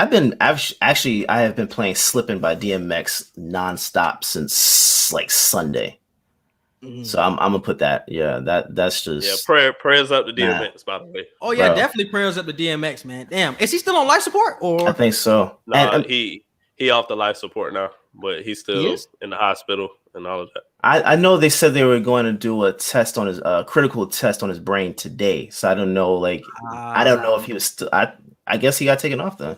have been playing Slippin' by DMX nonstop since like Sunday. So I'm gonna put that. Yeah, that's just prayers up to DMX, by the way. Oh yeah, bro. Definitely prayers up to DMX, man. Damn, is he still on life support? Or I think so. No, he off the life support now, but he's still in the hospital and all of that. I know they said they were going to do a test on his critical test on his brain today. So I don't know, I don't know if he was still. I guess he got taken off then.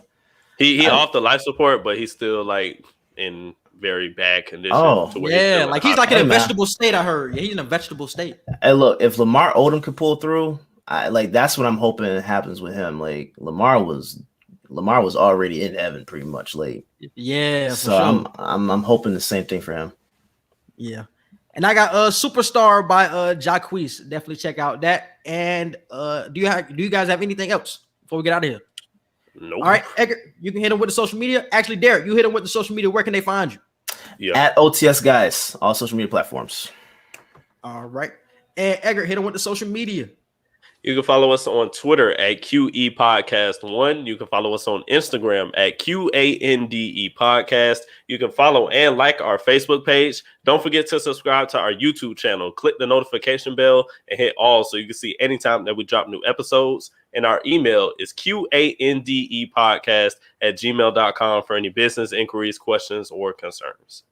He off the life support, but he's still like in very bad condition. Oh, yeah, he's like in a vegetable state. I heard. Yeah, he's in a vegetable state. Hey, look, if Lamar Odom could pull through, that's what I'm hoping happens with him. Like Lamar was already in heaven, pretty much. Yeah. So sure. I'm hoping the same thing for him. Yeah, and I got Superstar by Jacquees. Definitely check out that. And do you guys have anything else before we get out of here? Nope. All right, Edgar, you can hit him with the social media. Actually, Derrick, you hit him with the social media. Where can they find you? Yeah. At OTS guys, all social media platforms. All right. And Edgar, hit him with the social media. You can follow us on Twitter at QE Podcast 1. You can follow us on Instagram at QANDE Podcast. You can follow and like our Facebook page. Don't forget to subscribe to our YouTube channel. Click the notification bell and hit all so you can see anytime that we drop new episodes. And our email is QANDEpodcast@gmail.com for any business inquiries, questions, or concerns.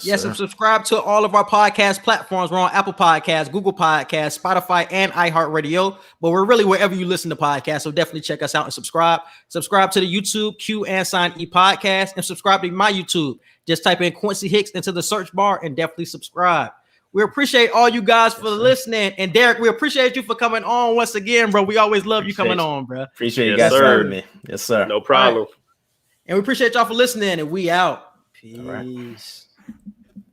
Yes, and subscribe to all of our podcast platforms. We're on Apple Podcasts, Google Podcasts, Spotify, and iHeartRadio. But we're really wherever you listen to podcasts. So definitely check us out and subscribe. Subscribe to the YouTube Q and Sign E podcast and subscribe to my YouTube. Just type in Quincy Hicks into the search bar and definitely subscribe. We appreciate all you guys for listening. And Derrick, we appreciate you for coming on once again, bro. We always love you coming on, bro. Appreciate you guys for having me. Yes, sir. No problem. Right. And we appreciate y'all for listening. And we out. Peace.